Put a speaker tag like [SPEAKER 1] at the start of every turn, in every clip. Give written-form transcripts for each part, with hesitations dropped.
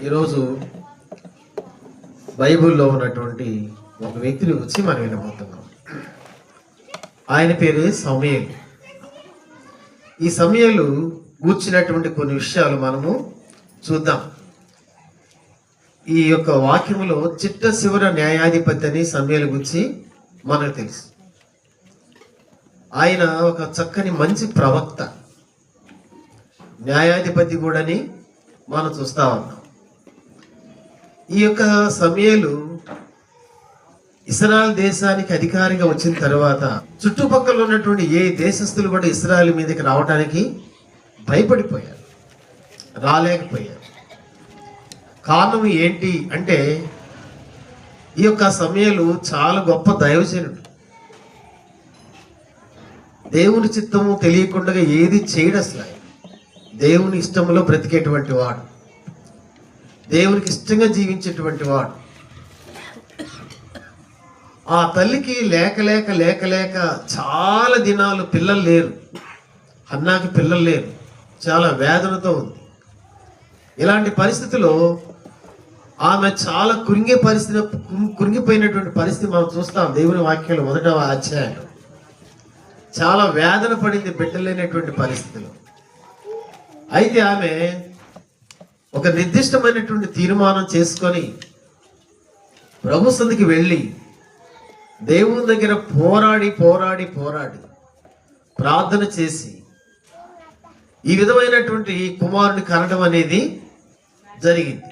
[SPEAKER 1] ఈరోజు బైబిల్లో ఉన్నటువంటి ఒక వ్యక్తిని గురించి మనం వినబోతున్నాం. ఆయన పేరు సమూయేలు. ఈ సమూయేలు గూర్చినటువంటి కొన్ని విషయాలు మనము చూద్దాం. ఈ యొక్క వాక్యములో చిట్ట చివర న్యాయాధిపతి అని సమూయేలు గురించి మనకు తెలుసు. ఆయన ఒక చక్కని మంచి ప్రవక్త, న్యాయాధిపతి కూడాని మనం చూస్తా ఉన్నాం. ఈ యొక్క సమూయేలు ఇశ్రాయేల్ దేశానికి అధికారిగా వచ్చిన తర్వాత చుట్టుపక్కల ఉన్నటువంటి ఏ దేశస్తులు కూడా ఇశ్రాయేల్ మీదకి రావడానికి భయపడిపోయారు, రాలేకపోయారు. కారణం ఏంటి అంటే ఈ యొక్క సమూయేలు చాలా గొప్ప దైవజనుడు. దేవుని చిత్తము తెలియకుండా ఏది చేయడు. అసలు దేవుని ఇష్టంలో బ్రతికేటువంటి వాడు, దేవునికి ఇష్టంగా జీవించేటువంటి వాడు. ఆ తల్లికి లేక లేక లేక లేక చాలా దినాలు పిల్లలు లేరు. హన్నాకి పిల్లలు లేరు, చాలా వేదనతో ఉంది. ఇలాంటి పరిస్థితిలో ఆమె చాలా కురింగిపోయినటువంటి పరిస్థితి మనం చూస్తాం. దేవుని వాక్యంలో 1వ అధ్యాయంలో చాలా వేదన పడింది బిడ్డలేనటువంటి పరిస్థితిలో. అయితే ఆమె ఒక నిర్దిష్టమైనటువంటి తీర్మానం చేసుకొని ప్రభు సన్నిధికి వెళ్ళి దేవుని దగ్గర పోరాడి ప్రార్థన చేసి ఈ విధమైనటువంటి కుమారుని కనడం అనేది జరిగింది.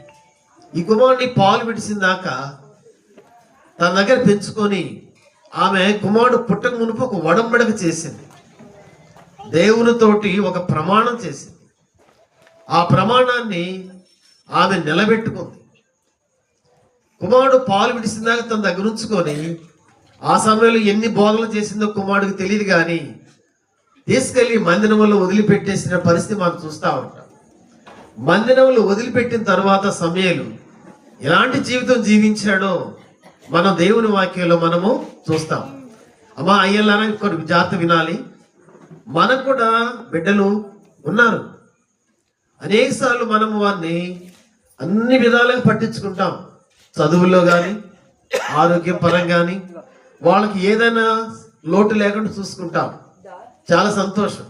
[SPEAKER 1] ఈ కుమారుని పాలు విడిసిన దాకా తన దగ్గర పెంచుకొని ఆమె కుమారుడు పుట్టక మునుపు ఒక ఒడంబడిక చేసింది. దేవునితోటి ఒక ప్రమాణం చేసింది. ఆ ప్రమాణాన్ని ఆమె నిలబెట్టుకుంది. కుమారుడు పాలు విడిసిందాక తన దగ్గర ఉంచుకొని ఆ సమయంలో ఎన్ని బోధలు చేసిందో కుమారుడికి తెలియదు, కానీ తీసుకెళ్లి మందిరంలో వదిలిపెట్టేసిన పరిస్థితి మనం చూస్తూ ఉంటాం. మందిరంలో వదిలిపెట్టిన తర్వాత సమూయేలు ఎలాంటి జీవితం జీవించాడో మనం దేవుని వాక్యంలో మనము చూస్తాం. అమ్మా అయ్యలారా ఇంకొక జాగ్రత్త వినాలి. మనకు కూడా బిడ్డలు ఉన్నారు. అనేకసార్లు మనము వారిని అన్ని విధాలుగా పట్టించుకుంటాం. చదువుల్లో కానీ, ఆరోగ్యం పరంగా కానీ, వాళ్ళకి ఏదైనా లోటు లేకుండా చూసుకుంటాం. చాలా సంతోషం.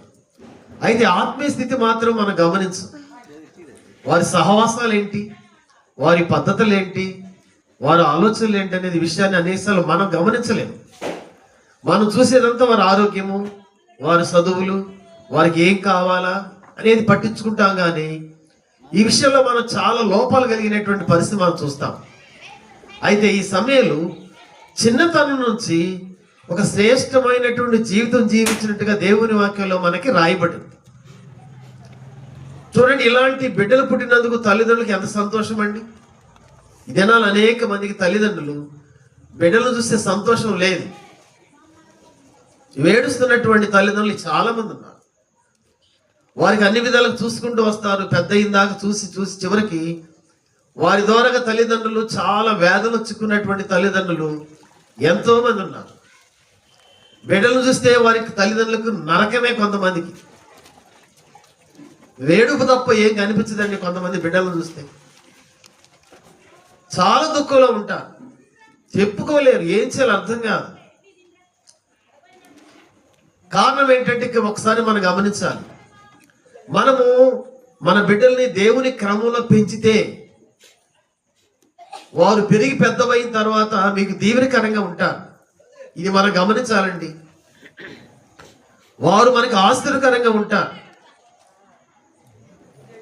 [SPEAKER 1] అయితే ఆత్మీయ స్థితి మాత్రం మనం గమనించు. వారి సహవాసాలు ఏంటి, వారి పద్ధతులు ఏంటి, వారి ఆలోచనలు ఏంటి అనేది విషయాన్ని అనేకసార్లు మనం గమనించలేము. మనం చూసేదంతా వారి ఆరోగ్యము, వారి చదువులు, వారికి ఏం కావాలా అనేది పట్టించుకుంటాం. కానీ ఈ విషయంలో మనం చాలా లోపాలు కలిగినటువంటి పరిస్థితి మనం చూస్తాం. అయితే ఈ సమూయేలు చిన్నతనం నుంచి ఒక శ్రేష్టమైనటువంటి జీవితం జీవించినట్టుగా దేవుని వాక్యంలో మనకి రాయబడింది. చూడండి, ఇలాంటి బిడ్డలు పుట్టినందుకు తల్లిదండ్రులకు ఎంత సంతోషం అండి. ఇదేనాలు అనేక మందికి తల్లిదండ్రులు బిడ్డలు చూస్తే సంతోషం లేదు. ఏడుస్తున్నటువంటి తల్లిదండ్రులు చాలా మంది ఉన్నారు. వారికి అన్ని విధాలుగా చూసుకుంటూ వస్తారు. పెద్ద అయిందాక చూసి చివరికి వారి ద్వారాగా తల్లిదండ్రులు చాలా వేదన వచ్చుకున్నటువంటి తల్లిదండ్రులు ఎంతో మంది ఉన్నారు. బిడ్డలు చూస్తే వారికి తల్లిదండ్రులకు నరకమే. కొంతమందికి వేడుపు తప్ప ఏం కనిపించదండి. కొంతమంది బిడ్డలను చూస్తే చాలా దుఃఖంలో ఉంటారు, చెప్పుకోలేరు, ఏం చేయాలో అర్థం కాదు. కారణం ఏంటంటే ఒకసారి మనం గమనించాలి. మనము మన బిడ్డల్ని దేవుని క్రమంలో పెంచితే వారు పెరిగి పెద్దవైన తర్వాత మీకు దీవెనకరంగా ఉంటారు. ఇది మనం గమనించాలండి. వారు మనకి ఆశ్చర్యకరంగా ఉంటారు.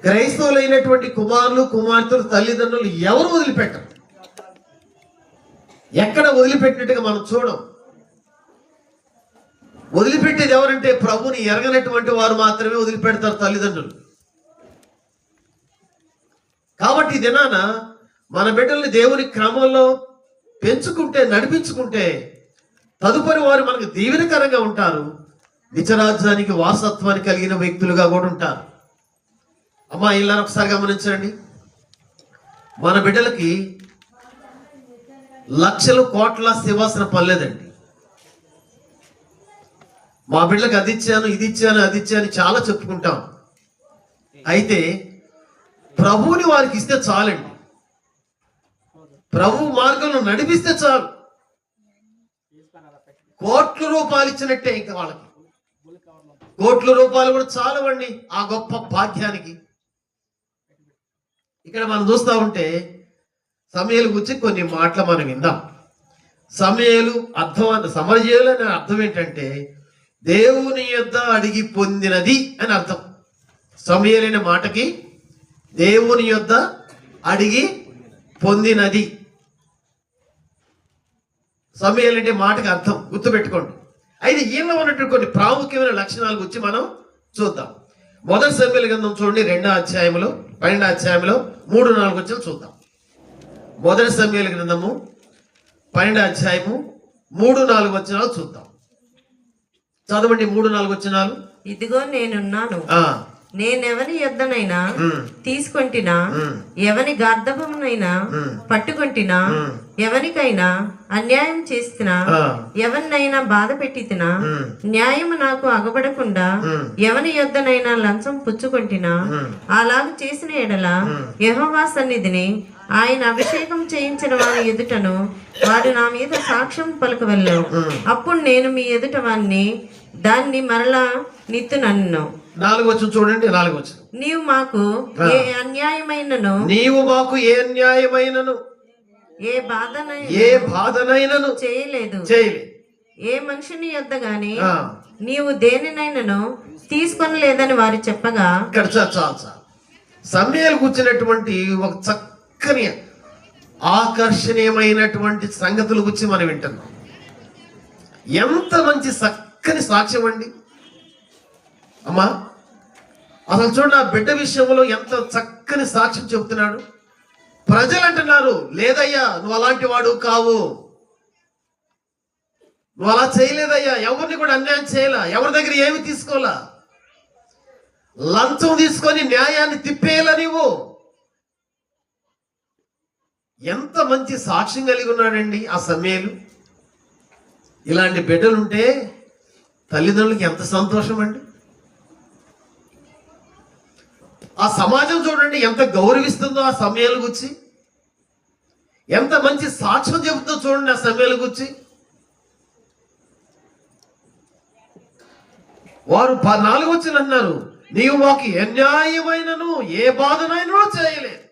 [SPEAKER 1] క్రైస్తవులైనటువంటి కుమారులు కుమార్తెలు తల్లిదండ్రులు ఎవరు వదిలిపెట్టరు. ఎక్కడ వదిలిపెట్టినట్టుగా మనం చూడం. వదిలిపెట్టేది ఎవరంటే ప్రభుని ఎరగనటువంటి వారు మాత్రమే వదిలిపెడతారు తల్లిదండ్రులు. కాబట్టి ఈ దినాన మన బిడ్డల్ని దేవుని క్రమంలో పెంచుకుంటే, నడిపించుకుంటే తదుపరి వారు మనకు దీవెనకరంగా ఉంటారు. నిజరాజ్యానికి వారసత్వాన్ని కలిగిన వ్యక్తులుగా కూడా ఉంటారు. అమ్మా ఇలా ఒకసారి గమనించండి. మన బిడ్డలకి లక్షలు కోట్ల సింహాసన పర్లేదండి. మా బిడ్డలకు అది ఇచ్చాను, ఇది ఇచ్చాను, అది ఇచ్చాను చాలా చెప్పుకుంటాం. అయితే ప్రభువుని వారికి ఇస్తే చాలండి. ప్రభు మార్గంలో నడిపిస్తే చాలు. కోట్ల రూపాయలు ఇచ్చినట్టే ఇంకా వాళ్ళకి. కోట్ల రూపాయలు కూడా చాలవండి ఆ గొప్ప భాగ్యానికి. ఇక్కడ మనం చూస్తా ఉంటే సమయలు గురించి కొన్ని మాటలు మనం విందాం. సమయలు సమరజేయులు అనే అర్థం ఏంటంటే దేవుని యొద్ద అడిగి పొందినది అని అర్థం. సమయలు అనే మాటకి దేవుని యొద్ద అడిగి పొందినది సమయలు అంటే మాటకి అర్థం గుర్తుపెట్టుకోండి. అయితే ఈయనలో ఉన్నటువంటి కొన్ని ప్రాముఖ్యమైన లక్షణాల గురించి మనం చూద్దాం. మొదటి సమయలు గ్రంథం చూడండి, 2వ అధ్యాయంలో 12వ అధ్యాయంలో 3-4 వచనాలు చూద్దాం. మొదటి సమయలు గ్రంథము 12వ అధ్యాయము 3-4 వచనాలు చూద్దాం. చదవండి 3-4 వచనాలు.
[SPEAKER 2] ఇదిగో నేనున్నాను, నేనెవని యొద్దనైనా తీసుకొంటినా, ఎవని గార్ధపమునైనా పట్టుకొంటినా, ఎవరికైనా అన్యాయం చేస్తున్నా, ఎవరినైనా బాధ పెట్టినా, న్యాయము నాకు అగబడకుండా ఎవని యొద్దనైనా లంచం పుచ్చుకొంటినా, అలాగ చేసిన ఎడల యెహోవా సన్నిధిని ఆయన అభిషేకం చేయించిన వారి ఎదుటను వాడు నా మీద సాక్ష్యం పలుకవెళ్ళను. అప్పుడు నేను మీ ఎదుట దాన్ని మరలా నిత్తునన్ను.
[SPEAKER 1] 4వ వచనం చూడండి. 4వ వచనం.
[SPEAKER 2] నీవు మాకు ఏ అన్యాయమైనను ఏ బాధనైనను చేయలేదు. ఏ మనిషిని యొద్ద గాని నీవు దేనినైనను తీసుకొనలేదని వారు చెప్పగా.
[SPEAKER 1] సమయాలు కూర్చున్నటువంటి ఒక చక్కని ఆకర్షణీయమైనటువంటి సంగతుల గురించి మనం వింటున్నాం. ఎంత మంచి చక్కని సాక్ష్యం అండి అమ్మా. అసలు చూడండి, ఆ బిడ్డ విషయంలో ఎంత చక్కని సాక్ష్యం చెబుతున్నాడు. ప్రజలు అంటున్నారు, లేదయ్యా నువ్వు అలాంటి వాడు కావు, నువ్వు అలా చేయలేదయ్యా, ఎవరిని కూడా అన్యాయం చేయలా, ఎవరి దగ్గర ఏమి తీసుకోలా, లంచం తీసుకొని న్యాయాన్ని తిప్పేయాల నీవు. ఎంత మంచి సాక్ష్యం కలిగి ఉన్నాడండి ఆ సమయాలు. ఇలాంటి బిడ్డలుంటే తల్లిదండ్రులకి ఎంత సంతోషం అండి. ఆ సమాజం చూడండి ఎంత గౌరవిస్తుందో ఆ సమయాల గురించి, ఎంత మంచి సాక్ష్యం చెబుతుందో చూడండి ఆ సమయాల గురించి. వారు 4వ వచనం అన్నారు, నీవు మాకు అన్యాయమైనను ఏ బాధనైనా చేయలేదు.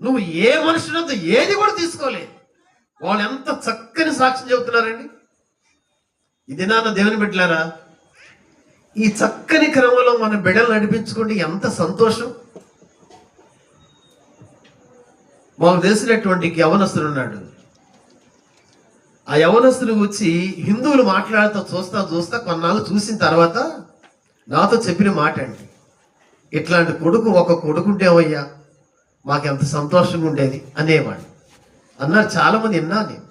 [SPEAKER 1] నువ్వు ఏ మనుషులతో ఏది కూడా తీసుకోలేదు. వాళ్ళు ఎంత చక్కని సాక్ష్యం చెబుతున్నారండి. ఇది నాన్న దేవుని బిడ్డలారా, ఈ చక్కని క్రమంలో మన బిడ్డలు నడిపించుకుంటే ఎంత సంతోషం. మాకు తెలిసినటువంటి యవనస్తుడు ఉన్నాడు. ఆ యవనస్తుని గురించి హిందువులు మాట్లాడుతూ చూస్తా కొన్నాళ్ళు చూసిన తర్వాత నాతో చెప్పిన మాట అండి, ఇట్లాంటి ఒక కొడుకుంటేవయ్యా మాకెంత సంతోషంగా ఉండేది అనేవాడు అన్నారు. చాలా మంది విన్నా నేను.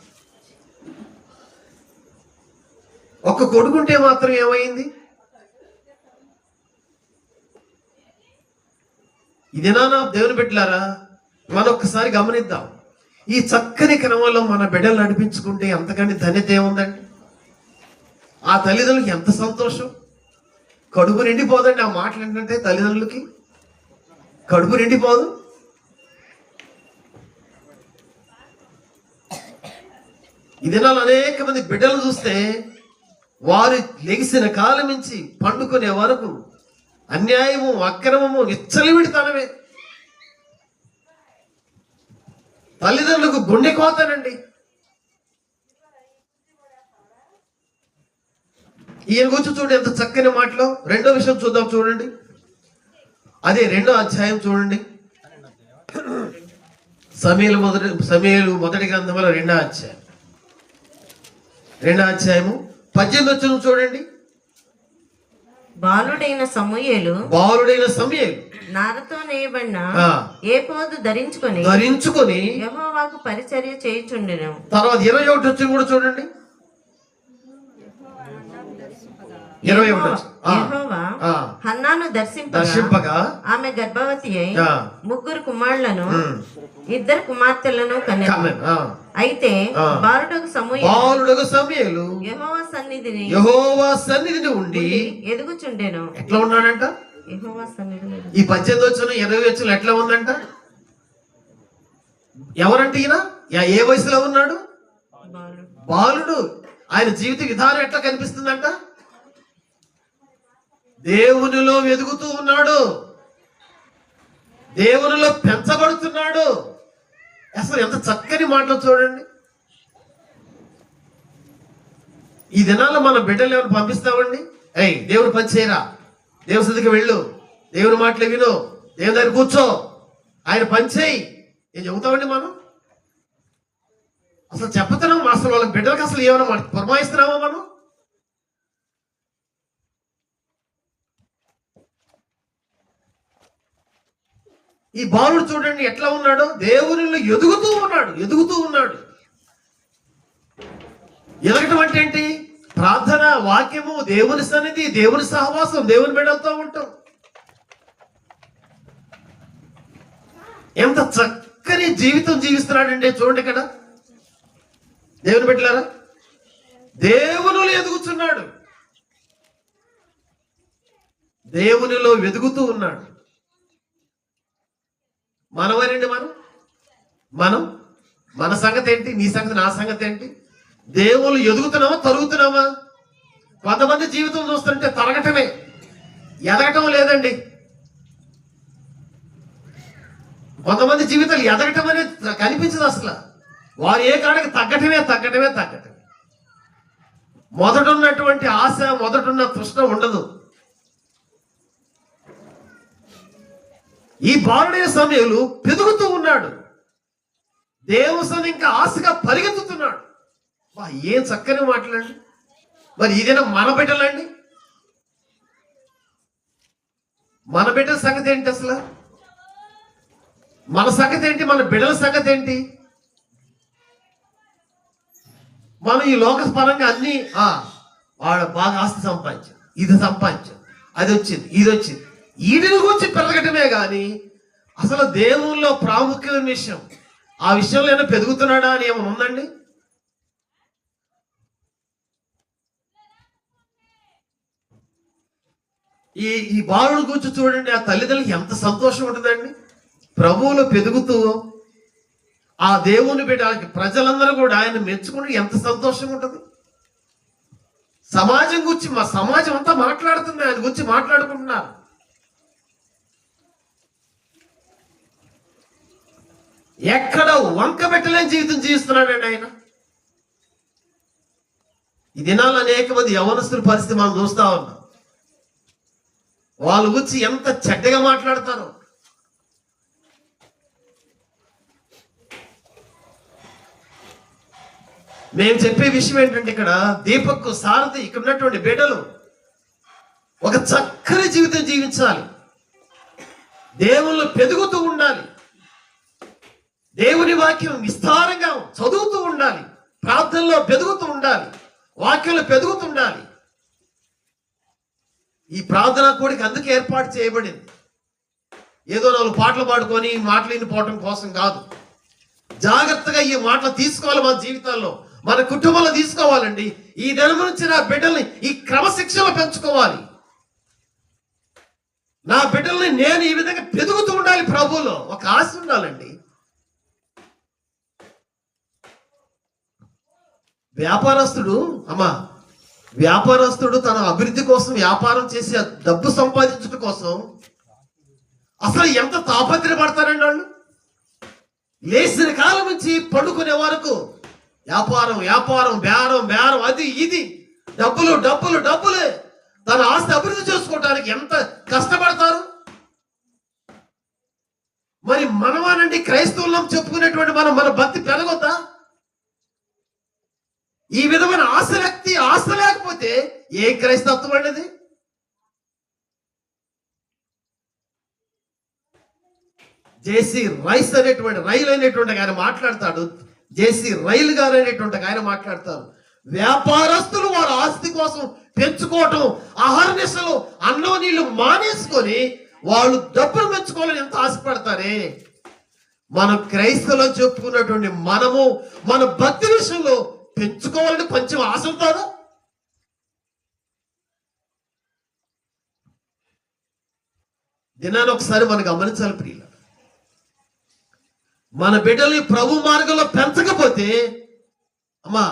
[SPEAKER 1] ఒక్క కొడుకుంటే మాత్రం ఏమైంది? ఇదేనా దేవుని బిడ్డలారా, మనం ఒక్కసారి గమనిద్దాం. ఈ చక్కని క్రమంలో మన బిడ్డలు నడిపించుకుంటే అంతకంటే ధన్యత ఏముందండి. ఆ తల్లిదండ్రులకి ఎంత సంతోషం. కడుపు నిండిపోదండి ఆ మాటలు ఏంటంటే, తల్లిదండ్రులకి కడుపు నిండిపోదు. ఈ దినాలు అనేక మంది బిడ్డలు చూస్తే వారు లెగిసిన కాలం నుంచి పండుకునే వరకు అన్యాయము, అక్రమము, విచ్చలవిడితనమే. తల్లిదండ్రులకు గుండె కోతనండి. ఈయన గురించి చూడండి ఎంత చక్కని మాటలో. 2వ విషయం చూద్దాం చూడండి. అదే 2వ అధ్యాయం చూడండి. సమూయేలు మొదటి గ్రంథంలో 2వ అధ్యాయం 2వ అధ్యాయము 18వ వచనం చూడండి.
[SPEAKER 2] బాలుడైన సమూయేలు నారతో నేయబడిన ఏఫోదు ధరించుకొని యెహోవాకు పరిచర్య చేయుచుండెను.
[SPEAKER 1] తర్వాత 21వ వచనం కూడా చూడండి. 21.
[SPEAKER 2] యెహోవా హన్నాను
[SPEAKER 1] దర్శింపగా
[SPEAKER 2] ఆమె గర్భవతి అయి
[SPEAKER 1] ఆ.
[SPEAKER 2] 3 కుమారులను 2 కుమార్తెలను కనెను. అయితే బాలుడకు
[SPEAKER 1] సమూయేలు
[SPEAKER 2] యెహోవా
[SPEAKER 1] యెహోవా సన్నిధిని ఉండి
[SPEAKER 2] ఎదుగుచుండెను.
[SPEAKER 1] ఎట్లా ఉన్నాడంట?
[SPEAKER 2] యెహోవా సన్నిధిని
[SPEAKER 1] ఈ 18 వచ్చిన 20 వచ్చిన ఎట్లా ఉందంట? ఎవరంటే ఈయన ఏ వయసులో ఉన్నాడు?
[SPEAKER 2] బాలుడు.
[SPEAKER 1] బాలుడు. ఆయన జీవిత విధానం ఎట్లా కనిపిస్తుందంట? దేవునిలో ఎదుగుతూ ఉన్నాడు, దేవునిలో పెంచబడుతున్నాడు. అసలు ఎంత చక్కని మాటలు చూడండి. ఈ దినాల్లో మన బిడ్డలు ఏమైనా పంపిస్తామండి? దేవుని పని చేయరా, దేవుని సన్నిధికి వెళ్ళు, దేవుని మాటలు విను, దేవుని దగ్గర కూర్చో, ఆయన పని చేయి, ఏం చెబుతామండి మనం? అసలు చెప్తున్నాం? అసలు వాళ్ళ బిడ్డలకు అసలు ఏమైనా పురమాయిస్తున్నామా మనం? ఈ బాలుడు చూడండి ఎట్లా ఉన్నాడు, దేవునిలో ఎదుగుతూ ఉన్నాడు. ఎదగటం అంటే ఏంటి? ప్రార్థన, వాక్యము, దేవుని సన్నిధి, దేవుని సహవాసం, దేవుని బిడ్డలతో ఉంటాం. ఎంత చక్కని జీవితం జీవిస్తున్నాడండి చూడండి ఇక్కడ. దేవుని బిడ్డలారా, దేవునిలో ఎదుగుతున్నాడు, దేవునిలో ఎదుగుతూ ఉన్నాడు. మనమేనండి మనం మన సంగతి ఏంటి? నీ సంగతి, నా సంగతి ఏంటి? దేవుళ్ళు ఎదుగుతున్నామా, తరుగుతున్నామా? కొంతమంది జీవితం చూస్తుంటే తరగటమే, ఎదగటం లేదండి. కొంతమంది జీవితాలు ఎదగటం అనేది కనిపించదు అసలు. వారు ఏ కాడికి తగ్గటమే. మొదటున్నటువంటి ఆశ, మొదటున్న తృష్ణ ఉండదు. ఈ బాలుడైన సమయంలో పెరుగుతూ ఉన్నాడు, దేవుని ఇంకా ఆశగా పరిగెత్తుతున్నాడు. ఏం చక్కని మాటలండి. మరి ఇదేనా మన బిడ్డలండి? మన బిడ్డల సంగతి ఏంటి అసలు? మన సంగతి ఏంటి? మన బిడ్డల సంగతి ఏంటి? మనం ఈ లోక పరంగా అన్ని వాడు బాగా ఆస్తి సంపాదించాం, ఇది సంపాదించాం, అది వచ్చింది, ఇది వచ్చింది, వీటిని గురించి పెరగటమే కానీ అసలు దేవుల్లో ప్రాముఖ్యమైన విషయం, ఆ విషయంలో ఏమైనా పెరుగుతున్నాడా అని ఏమైనా ఉందండి? ఈ బాలుడు గురించి చూడండి, ఆ తల్లిదండ్రులకి ఎంత సంతోషం ఉంటుందండి. ప్రభువులో పెరుగుతూ ఆ దేవుని బిడ్డ ప్రజలందరూ కూడా ఆయన మెచ్చుకుంటే ఎంత సంతోషంగా ఉంటుంది. సమాజం గురించి, మా సమాజం అంతా మాట్లాడుతుంది, ఆయన గురించి మాట్లాడుకుంటున్నారు. ఎక్కడ వంక పెట్టలేని జీవితం జీవిస్తున్నాడండి ఆయన. ఈ దినాలు అనేక మంది యవనస్తుల పరిస్థితి మనం చూస్తా ఉన్నాం. వాళ్ళ గురించి ఎంత చెడ్డగా మాట్లాడతారో. మేము చెప్పే విషయం ఏంటంటే, ఇక్కడ దీపక్, సారథి, ఇక్కడ ఉన్నటువంటి బిడ్డలు ఒక చక్కని జీవితం జీవించాలి, దేవుళ్ళు పెరుగుతూ ఉండాలి, దేవుని వాక్యం విస్తారంగా చదువుతూ ఉండాలి, ప్రార్థనలో పెరుగుతూ ఉండాలి, వాక్యంలో పెరుగుతూ ఉండాలి. ఈ ప్రార్థన కూడిక అందుకు ఏర్పాటు చేయబడింది. ఏదో 4 పాటలు పాడుకొని మాటలు వినిపోవటం కోసం కాదు. జాగ్రత్తగా ఈ మాటలు తీసుకోవాలి, మన జీవితాల్లో, మన కుటుంబంలో తీసుకోవాలండి. ఈ దినం నుంచి నా బిడ్డల్ని ఈ క్రమశిక్షణలో పెంచుకోవాలి. నా బిడ్డల్ని నేను ఈ విధంగా పెరుగుతూ ఉండాలి. ప్రభువులో ఒక ఆశ ఉండాలండి. వ్యాపారస్తుడు తన అభివృద్ధి కోసం, వ్యాపారం చేసి డబ్బు సంపాదించడం కోసం అసలు ఎంత తాపత్రయపడతారండి వాళ్ళు. లేచిన కాలం నుంచి పడుకునే వరకు వ్యాపారం, బేరం, అది ఇది, డబ్బులే. తన ఆస్తి అభివృద్ధి చేసుకోవడానికి ఎంత కష్టపడతారు. మరి మనమానండి క్రైస్తవులం చెప్పుకునేటువంటి మన భక్తి పెరగొద్దా? ఈ విధమైన ఆశ లేకపోతే ఏ క్రైస్తత్వం అనేది? జేసీ రైస్ అనేటువంటి ఆయన మాట్లాడతాడు. జేసీ రైలు గారు అనేటువంటి ఆయన మాట్లాడతారు. వ్యాపారస్తులు వారి ఆస్తి కోసం పెంచుకోవటం, ఆహారనిశలు అన్నం నీళ్లు మానేసుకొని వాళ్ళు డబ్బులు పెంచుకోవాలని ఎంత ఆశపడతారే. మనం క్రైస్తవులు చెప్పుకున్నటువంటి మనము మన భక్తి విషయంలో పెంచుకోవాలని కొంచెం ఆశ ఉంటుందా? దినాన్ని ఒకసారి మనం గమనించాలి ప్రియుల. మన బిడ్డల్ని ప్రభు మార్గంలో పెంచకపోతే అమ్మా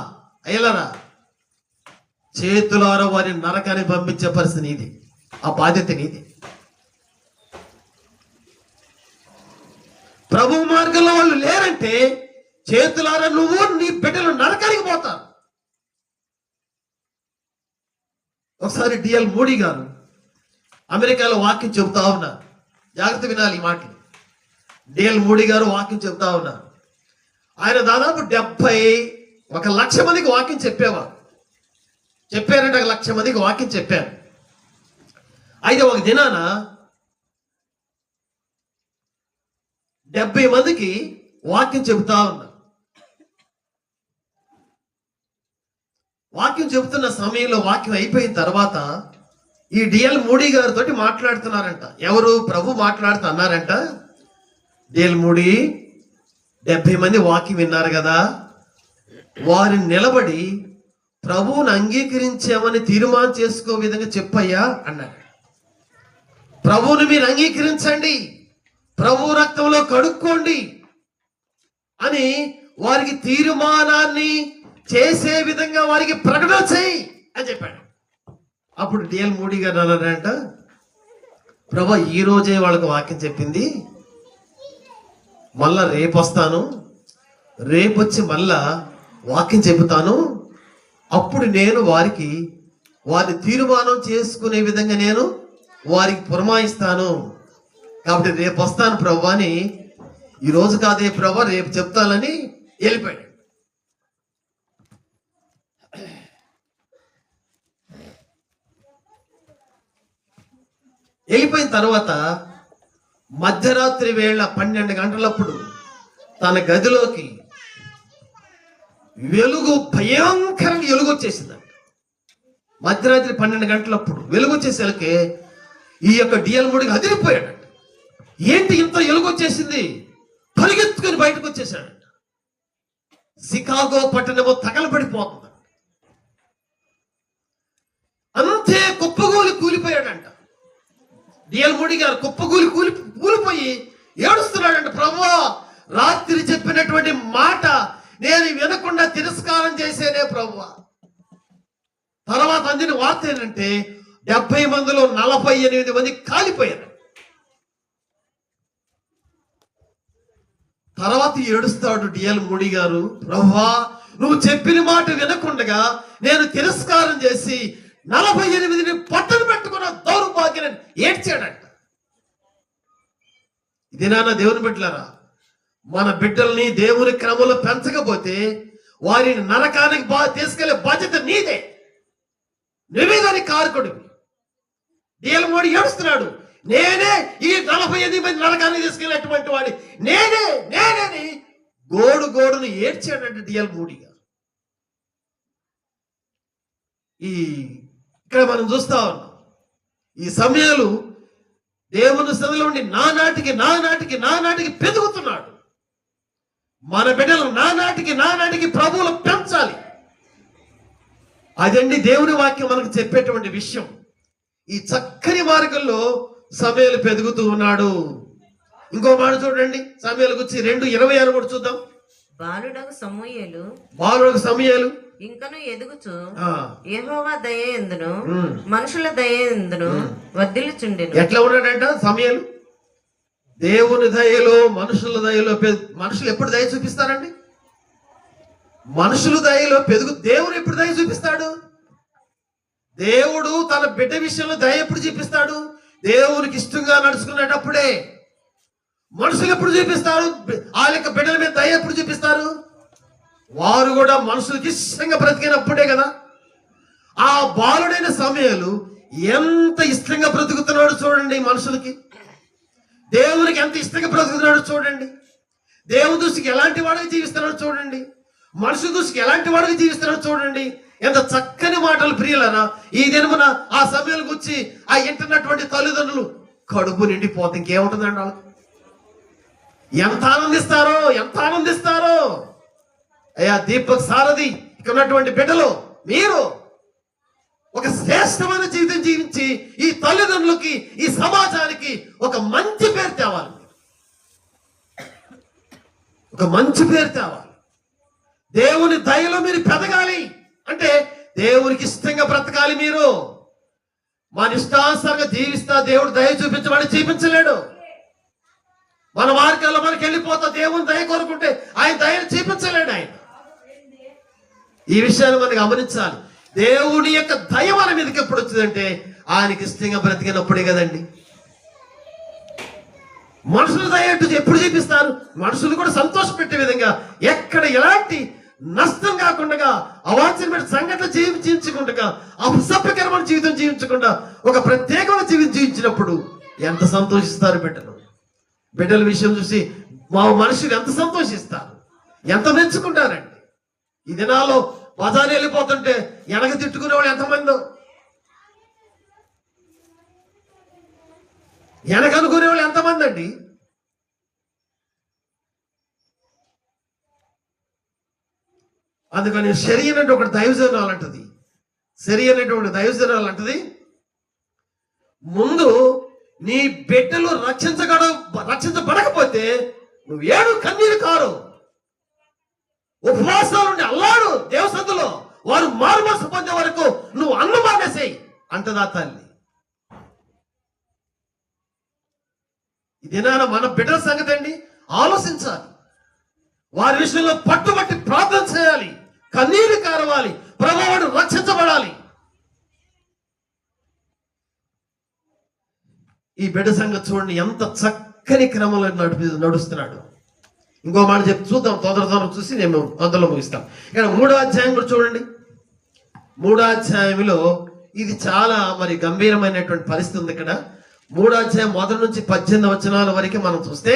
[SPEAKER 1] అయ్యలారా, చేతులారా వారిని నరకాన్ని పంపించే పరిస్థితి నీది, ఆ బాధ్యత నీది. ప్రభు మార్గంలో వాళ్ళు లేరంటే చేతులారా నువ్వు నీ బిడ్డలు నరకానికి పోతారు. ఒకసారి డిఎల్ మోడీ గారు అమెరికాలో వాక్యం చెబుతా ఉన్నారు. జాగ్రత్త వినాలి ఈ మాటలు. డిఎల్ మోడీ గారు వాక్యం చెబుతా ఉన్నారు. ఆయన దాదాపు 1,00,000 మందికి వాక్యం చెప్పారంటే 1,00,000 మందికి వాక్యం చెప్పారు. అయితే ఒక దినాన 70 మందికి వాక్యం చెబుతా ఉన్నారు. వాక్యం చెబుతున్న సమయంలో వాక్యం అయిపోయిన తర్వాత ఈ డిఎల్ మోడీ గారితో మాట్లాడుతున్నారంట. ఎవరు? ప్రభు మాట్లాడుతున్నారంట. డిఎల్ మోడీ 70 మంది వాక్యం విన్నారు కదా, వారిని నిలబడి ప్రభువుని అంగీకరించామని తీర్మానం చేసుకో విధంగా చెప్పయ్యా అన్నాడు. ప్రభువుని మీరు అంగీకరించండి, ప్రభు రక్తంలో కడుక్కోండి అని వారికి తీర్మానాన్ని చేసే విధంగా వారికి ప్రకటన చేయి అని చెప్పాడు. అప్పుడు డిఎల్ మోడీ గారు అన్నారంట, ప్రభు ఈ రోజే వాళ్ళకి వాక్యం చెప్పింది, మళ్ళా రేపు వస్తాను, రేపు వచ్చి మళ్ళా వాక్యం చెబుతాను, అప్పుడు నేను వారిని తీర్మానం చేసుకునే విధంగా నేను వారికి పురమాయిస్తాను, కాబట్టి రేపు వస్తాను ప్రభు అని, ఈరోజు కాదే ప్రభు రేపు చెప్తానని వెళ్ళిపోయాడు. వెళ్ళిపోయిన తర్వాత మధ్యరాత్రి వేళ 12 గంటలప్పుడు తన గదిలోకి భయంకరంగా వెలుగు వచ్చేసిందంట. మధ్యరాత్రి 12 గంటలప్పుడు వెలుగు వచ్చేసరికి ఈ యొక్క డిఎల్ మోడీకి అదిరిపోయాడంట. ఏంటి ఇంత వెలుగు వచ్చేసింది, పరిగెత్తుకొని బయటకు వచ్చేసాడంట. షికాగో పట్టణమో తగలబడిపోతుంది, అంతే కూలిపోయాడంట. డిఎల్ మోడీ గారు కూలిపోయి ఏడుస్తున్నాడంట. ప్రభువా, రాత్రి చెప్పినటువంటి మాట నేను వినకుండా తిరస్కారం చేసేనే ప్రభువా. తర్వాత అందిన వార్త ఏంటంటే 70 మందిలో 48 మంది కాలిపోయారు. తర్వాత ఏడుస్తాడు డిఎల్ మోడీ గారు, ప్రభువా నువ్వు చెప్పిన మాట వినకుండగా నేను తిరస్కారం చేసి 48 పట్టలు పెట్టుకున్న దౌర్భాగ్యాన్ని ఏడ్చాడంట. ఇదేనా దేవుని బిడ్డలారా, మన బిడ్డల్ని దేవుని క్రమంలో పెంచకపోతే వారిని నరకానికి తీసుకెళ్లే బాధ్యత నీదే, నువ్వే దానికి కారకుడివి. డిఎల్ మోడీ ఏడుస్తున్నాడు, నేనే ఈ 48 మంది నరకానికి తీసుకెళ్ళేటువంటి వాడి నేనే గోడును ఏడ్చాడంటే డిఎల్ మోడీ గారు. ఇక్కడ మనం చూస్తా ఉన్నాం, ఈ సమయాలు దేవుని సన్నిధిలో ఉండి నానాటికి పెరుగుతున్నాడు. మన బిడ్డలు నానాటికి ప్రభువులు పెంచాలి. అదండి దేవుని వాక్యం మనకు చెప్పేటువంటి విషయం. ఈ చక్కని మార్గంలో సమయాలు పెరుగుతూ ఉన్నాడు. ఇంకో మాట చూడండి, సమయాల గురించి 2:26 కూడా చూద్దాం.
[SPEAKER 2] బాలుడకు సమూయేలు ఇంకను ఎదుగుచు యెహోవా దయ యందును మనుషుల దయ యందును వర్ధిల్లుచుండెను.
[SPEAKER 1] ఎట్లా ఉన్నాడంట సమయాలు? దేవుని దయలో మనుషుల దయలో. మనుషులు ఎప్పుడు దయ చూపిస్తారండి? మనుషుల దయలో దేవుడు ఎప్పుడు దయ చూపిస్తాడు? దేవుడు తన బిడ్డ విషయంలో దయ ఎప్పుడు చూపిస్తాడు? దేవునికి ఇష్టంగా నడుచుకునేటప్పుడే. మనుషులు ఎప్పుడు చూపిస్తారు? ఆ యొక్క బిడ్డల మీద దయ ఎప్పుడు చూపిస్తారు? వారు కూడా మనుషులకి ఇష్టంగా బ్రతికినప్పుడే కదా. ఆ బాలుడైన సమయాలు ఎంత ఇష్టంగా బ్రతుకుతున్నాడు చూడండి. మనుషులకి, దేవునికి ఎంత ఇష్టంగా బ్రతుకుతున్నాడు చూడండి. దేవుని దృష్టికి ఎలాంటి వాడికి జీవిస్తున్నాడు చూడండి. మనుషుల దృష్టికి ఎలాంటి వాడికి జీవిస్తున్నాడు చూడండి. ఎంత చక్కని మాటలు ప్రియులరా. ఈ దినమున ఆ సమయాలు గురించి ఆ ఇంటున్నటువంటి తల్లిదండ్రులు కడుపు నిండిపోతే ఇంకేముంటుందండి వాళ్ళకి. ఎంత ఆనందిస్తారో, ఎంత ఆనందిస్తారో. అయ్యా దీపక్ సారథి ఇక్కడ ఉన్నటువంటి బిడ్డలు, మీరు ఒక శ్రేష్టమైన జీవితం జీవించి ఈ తల్లిదండ్రులకి, ఈ సమాజానికి ఒక మంచి పేరు తేవాలి. ఒక మంచి పేరు తేవాలి. దేవుని దయలో మీరు పెరగాలి అంటే దేవునికి ఇష్టంగా బ్రతకాలి. మీరు మన ఇష్టానుసారంగా జీవిస్తా దేవుడు దయ చూపించమని చూపించలేడు. మన మార్గాల్లో మనకి వెళ్ళిపోతా దేవుని దయ కోరుకుంటే ఆయన దయను చూపించలేడు. ఆయన ఈ విషయాన్ని మనం గమనించాలి. దేవుని యొక్క దయ మన మీదకి ఎప్పుడు వచ్చిందంటే ఆయనకి ఇష్టంగా బ్రతికినప్పుడే కదండి. మనుషుల దయ ఎప్పుడు చూపిస్తారు? మనుషులు కూడా సంతోష పెట్టే విధంగా, ఎక్కడ ఎలాంటి నష్టం కాకుండా, అవాంఛనీయమైన సంఘటన జీవించకుండా, అసభ్యకరమైన జీవితం జీవించకుండా ఒక ప్రత్యేకమైన జీవితం జీవించినప్పుడు ఎంత సంతోషిస్తారు బిడ్డలు. బిడ్డల విషయం చూసి మా మనుషులు ఎంత సంతోషిస్తారు, ఎంత మెచ్చుకుంటారండి. ఈ దినాల్లో బజారు వెళ్ళిపోతుంటే వెనక తిట్టుకునే వాళ్ళు ఎంతమందో, వెనక అనుకునే వాళ్ళు ఎంతమంది అండి. అందుకని శరీ అనేటువంటి ఒకటి దైవజనాలు అంటది. శరీ అనేటువంటి దైవజనాలు అంటది, ముందు నీ బిడ్డలు రక్షించబడకపోతే నువ్వు ఏడు కన్నీరు కారు, ఉపవాసాల నుండి అల్లాడు దేవసందులో, వారు మారుమనసు పొందే వరకు నువ్వు అన్నం మానేసేయి అంటదా తల్లి. ఈ దినాన మన బిడ్డల సంగతి అండి ఆలోచించాలి. వారి విషయంలో పట్టుబట్టి ప్రార్థన చేయాలి, కన్నీరు కారవాలి, ప్రభువాడు రక్షించబడాలి. ఈ బిడ్డ సంగతి చూడండి, ఎంత చక్కని క్రమంలో నడుస్తున్నాడు. ఇంకో మాట చెప్పి చూద్దాం, తొందర చూసి నేను అందులో ముగిస్తాం. ఇక్కడ 3వ అధ్యాయం కూడా చూడండి. 3వ అధ్యాయంలో ఇది చాలా మరి గంభీరమైనటువంటి పరిస్థితి ఉంది. ఇక్కడ 3వ అధ్యాయం 1 నుంచి 18 వచనాల వరకు మనం చూస్తే,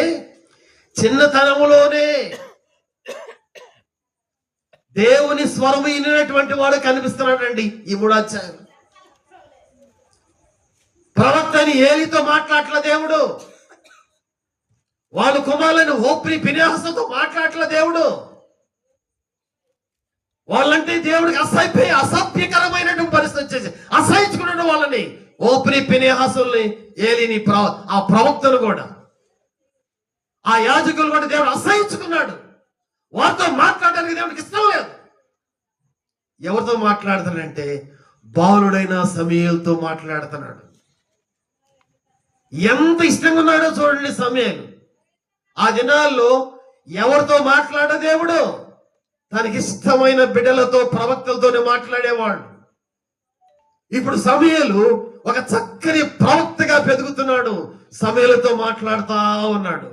[SPEAKER 1] చిన్నతనములోనే దేవుని స్వరము వినినటువంటి వాడు కనిపిస్తున్నాడండి. ఈ 3వ అధ్యాయం ప్రవక్తని ఏలితో మాట్లాడట్ల దేవుడు, వాళ్ళ కుమారులను హోప్ని ఫినెహాసుతో మాట్లాడట్ల దేవుడు. వాళ్ళంటే దేవుడికి అసభ్యకరమైనటువంటి పరిస్థితి వచ్చేసి అసహించుకున్నాడు వాళ్ళని, హోప్ని ఫినెహాసుల్ని, ఏలిని, ఆ ప్రవక్తలు కూడా, ఆ యాజకులు కూడా దేవుడు అసహించుకున్నాడు. వారితో మాట్లాడడానికి దేవుడికి ఇష్టం లేదు. ఎవరితో మాట్లాడుతాడంటే బాలుడైన సమూయేలుతో మాట్లాడుతున్నాడు. ఎంత ఇష్టంగా ఉన్నాడో చూడండి సమూయేలు. ఆ దినాల్లో ఎవరితో మాట్లాడ దేవుడు తనకి ఇష్టమైన బిడ్డలతో, ప్రవక్తలతోనే మాట్లాడేవాడు. ఇప్పుడు సమూయేలు ఒక చక్కని ప్రవక్తగా పెరుగుతున్నాడు, సమూయేలుతో మాట్లాడుతా ఉన్నాడు.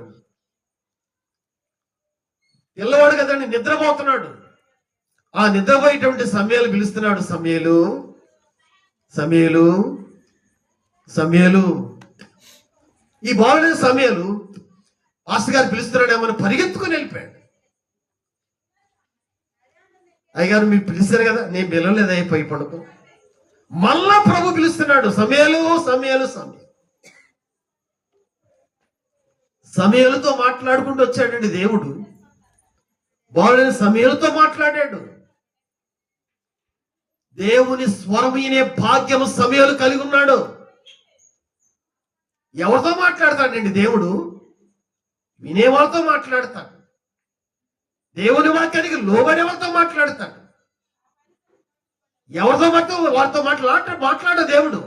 [SPEAKER 1] పిల్లవాడు కదండి, నిద్రపోతున్నాడు. ఆ నిద్రపోయేటువంటి సమూయేలు పిలుస్తున్నాడు, సమూయేలు, సమూయేలు, సమూయేలు. ఈ బాలుడైన సమూయేలు పాస్టర్ గారు పిలుస్తున్నాడు ఏమని పరిగెత్తుకుని వెళ్ళిపోయాడు. అయ్యగారు మీరు పిలిచారు కదా, నేను పిలవలేదు, అయిపోయి పడుకో. మళ్ళా ప్రభు పిలుస్తున్నాడు, సమూయేలు, సమూయేలు, సమూయేలు. సమూయేలుతో మాట్లాడుకుంటూ వచ్చాడండి దేవుడు. బాలుడైన సమూయేలుతో మాట్లాడాడు. దేవుని స్వరం వినే భాగ్యము సమూయేలు కలిగి ఉన్నాడు. ఎవరితో మాట్లాడతాడండి దేవుడు? వినేవాళ్ళతో మాట్లాడతాడు. దేవుని వాక్యానికి లోబడే వాళ్ళతో మాట్లాడతాడు. ఎవరితో వారితో మాట్లాడ దేవుడు.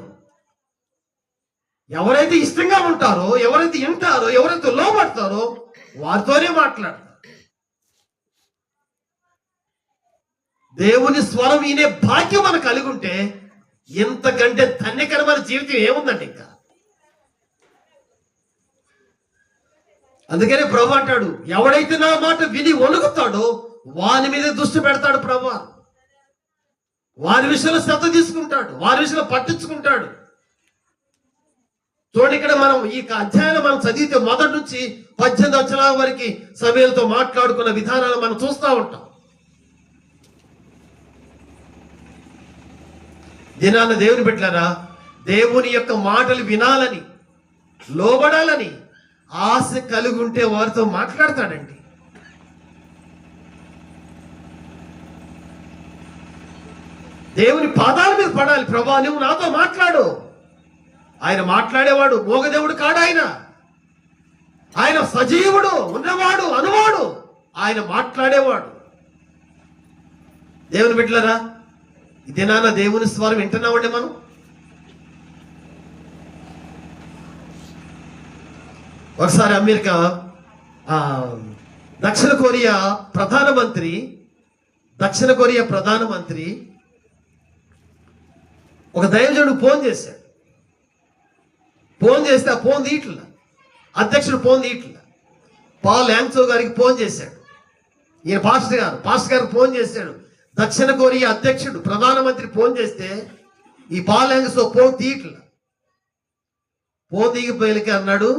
[SPEAKER 1] ఎవరైతే ఇష్టంగా ఉంటారో, ఎవరైతే వింటారో, ఎవరైతే లోబడతారో వారితోనే మాట్లాడతారు. దేవుని స్వరం వినే భాగ్యం మనకు కలిగి ఉంటే ఎంతకంటే ధన్యకరమైన జీవితం ఏముందండి ఇంకా. అందుకనే ప్రభు అంటాడు, ఎవడైతే నా మాట విని వణుకుతాడో వాని మీద దృష్టి పెడతాడు ప్రభు. వారి విషయంలో శ్రద్ధ తీసుకుంటాడు, వారి విషయంలో పట్టించుకుంటాడు. చూడండి, ఇక్కడ మనం ఈ అధ్యాయంలో మనం చదివితే 1 నుంచి 18 వచనాల వరకు సమూయేలుతో మాట్లాడుకున్న విధానాలు మనం చూస్తూ ఉంటాం. దినాన దేవుని బిడ్డలారా, దేవుని యొక్క మాటలు వినాలని, లోబడాలని ఆశ కలిగి ఉంటే వారితో మాట్లాడతాడండి. దేవుని పాదాల మీద పడాలి. ప్రభా, నువ్వు నాతో మాట్లాడు. ఆయన మాట్లాడేవాడు, మోగదేవుడు కాడు. ఆయన సజీవుడు, ఉన్నవాడు, అనువాడు. ఆయన మాట్లాడేవాడు. దేవుని బిడ్డలారా, ఇదేనా దేవుని స్వరం వింటున్నామండి మనం? ఒకసారి అమెరికా దక్షిణ కొరియా ప్రధానమంత్రి ఒక దైవజనుడు ఫోన్ చేశాడు. ఫోన్ చేస్తే ఆ ఫోన్ తీయట్ల, అధ్యక్షుడు ఫోన్ తీయట్ల. పాల్ యాంగ్సో గారికి ఫోన్ చేశాడు. ఈయన పాస్టర్ గారికి ఫోన్ చేశాడు. దక్షిణ కొరియా అధ్యక్షుడు, ప్రధానమంత్రి ఫోన్ చేస్తే ఈ పాల్ యాంగ్సో ఫోన్ తీయట్ల. ఫోన్ తీగిపోయేకి అన్నాడు,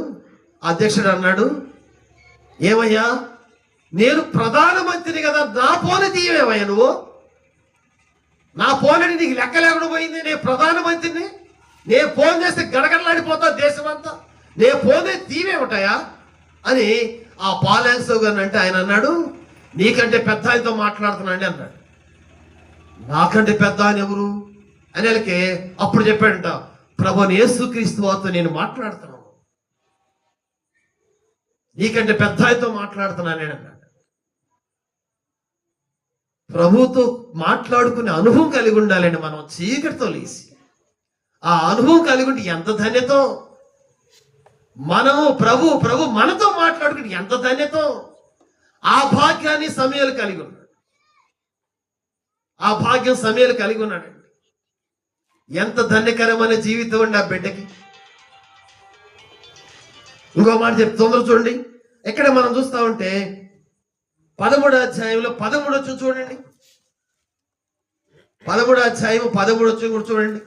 [SPEAKER 1] అధ్యక్షుడు అన్నాడు, ఏమయ్యా, నేను ప్రధానమంత్రిని కదా, నా ఫోన్ తీయమేమయ్యా నువ్వు? నా ఫోన్ అని నీకు లెక్క లేకుండా పోయింది. నేను ప్రధానమంత్రిని, నేను ఫోన్ చేస్తే గడగడలాడిపోతా దేశం అంతా, నేను ఫోన్ తీవేమిటాయా అని ఆ పాల్ యాంగ్సో గారిని అంటే ఆయన అన్నాడు, నీకంటే పెద్ద ఆయనతో మాట్లాడుతున్నాండి అన్నాడు. నాకంటే పెద్ద ఆయన ఎవరు అని వాళ్ళకి అప్పుడు చెప్పాడంట, ప్రభువైన యేసుక్రీస్తు వారితో నేను మాట్లాడుతున్నాను, నీకంటే పెద్ద ఆయనతో మాట్లాడుతున్నాను నేను అన్నాడు. ప్రభుతో మాట్లాడుకునే అనుభవం కలిగి ఉండాలండి మనం. చీకటితో లేసి ఆ అనుభవం కలిగి ఉంటే ఎంత ధన్యతో. మనము ప్రభు మనతో మాట్లాడుకుని ఎంత ధన్యతో. ఆ భాగ్యాన్ని సమయాలు కలిగి ఉన్నాడు. ఆ భాగ్యం సమయాలు కలిగి ఉన్నాడండి. ఎంత ధన్యకరమైన జీవితం అండి ఆ బిడ్డకి. ఇంకో మాట చెప్తే తొందర చూడండి. ఎక్కడ మనం చూస్తా ఉంటే 13వ అధ్యాయంలో 13 చూడండి. 13వ అధ్యాయం 13 కూడా చూడండి.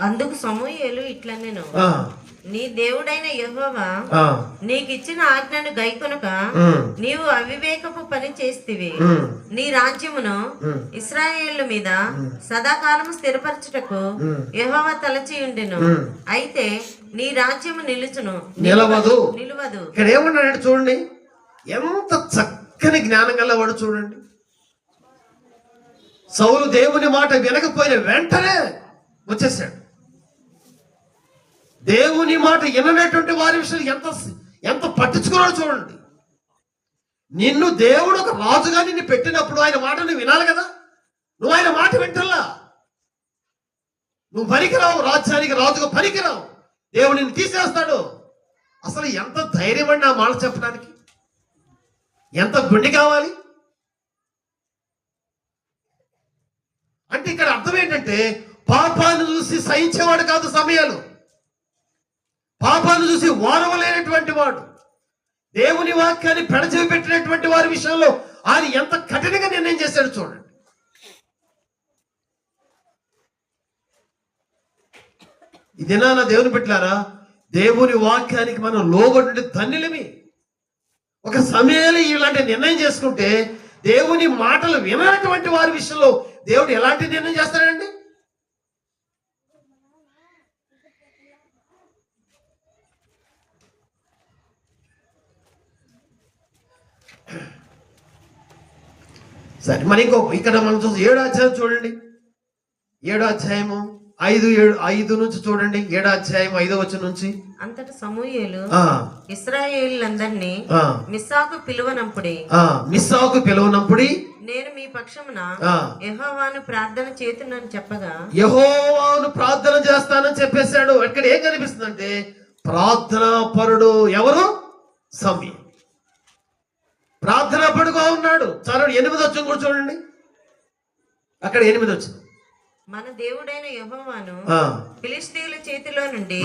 [SPEAKER 2] అందుకు సమూయేలు ఇట్లా, నేను నీ దేవుడైన యెహోవా నీకిచ్చిన ఆజ్ఞను గైకొనక నీవు అవివేకపు పని చేస్తివి. నీ రాజ్యమును ఇశ్రాయేళ్ల మీద సదాకాలము స్థిరపరచుటకు యెహోవా తలచి ఉండెను. అయితే నీ రాజ్యము నిలవదు.
[SPEAKER 1] ఇక్కడ ఏమన్నాడు చూడండి, ఎంత చక్కని జ్ఞానం గలవాడు చూడండి. సౌలు దేవుని మాట వినకపోయిన వెంటనే వచ్చేసాడు. దేవుని మాట విననటువంటి వారి విషయాలు ఎంత పట్టించుకున్నాడు చూడండి. నిన్ను దేవుడు ఒక రాజుగా నిన్ను పెట్టినప్పుడు ఆయన మాట నువ్వు వినాలి కదా. నువ్వు ఆయన మాట వింటల్లా, నువ్వు పనికిరావు, రాజ్యానికి రాజుగా పనికిరావు. దేవుడు నిన్ను తీసేస్తాడు. అసలు ఎంత ధైర్యం అండి ఆ మాట చెప్పడానికి, ఎంత గుండె కావాలి. అంటే ఇక్కడ అర్థం ఏంటంటే, పాపాన్ని చూసి సహించేవాడు కాదు సమయాలు, పాపాన్ని చూసి ఓర్వలేనటువంటి వాడు, దేవుని వాక్యాన్ని పెడచెవి పెట్టినటువంటి వారి విషయంలో ఆయన ఎంత కఠినంగా నిర్ణయం చేశాడు చూడండి. ఈ దినాన దేవుని బిడ్డలారా, దేవుని వాక్యానికి మనం లోబడి ధన్యులమి. ఒక సమయంలో ఇలాంటి నిర్ణయం చేసుకుంటే దేవుని మాటలు వినటువంటి వారి విషయంలో దేవుడు ఎలాంటి నిర్ణయం చేస్తాడండి? సరే, మరి ఇక్కడ మనం చూసి 7వ అధ్యాయం చూడండి. 7వ అధ్యాయము 5 నుంచి చూడండి. 7వ అధ్యాయం 5వ వచనం నుంచి.
[SPEAKER 2] అంతట సమూయేలు ఇశ్రాయేలులందరినీ మిస్సాకు పిలువనంపుడి నేను మీ పక్షమున యెహోవాను ప్రార్థన చేతునని చెప్పగా,
[SPEAKER 1] యెహోవాను ప్రార్థన చేస్తానని చెప్పేశాడు. ఇక్కడ ఏం కనిపిస్తుందంటే, ప్రార్థనా పరుడు ఎవరు? సమూయేలు ప్రార్థనా పరుడుగా ఉన్నాడు. చదవండి 8వ వచనం కూడా చూడండి. అక్కడ 8వ వచనం,
[SPEAKER 2] మన దేవుడైన యెహోవాను ఫిలిష్తీయుల చేతిలో నుండి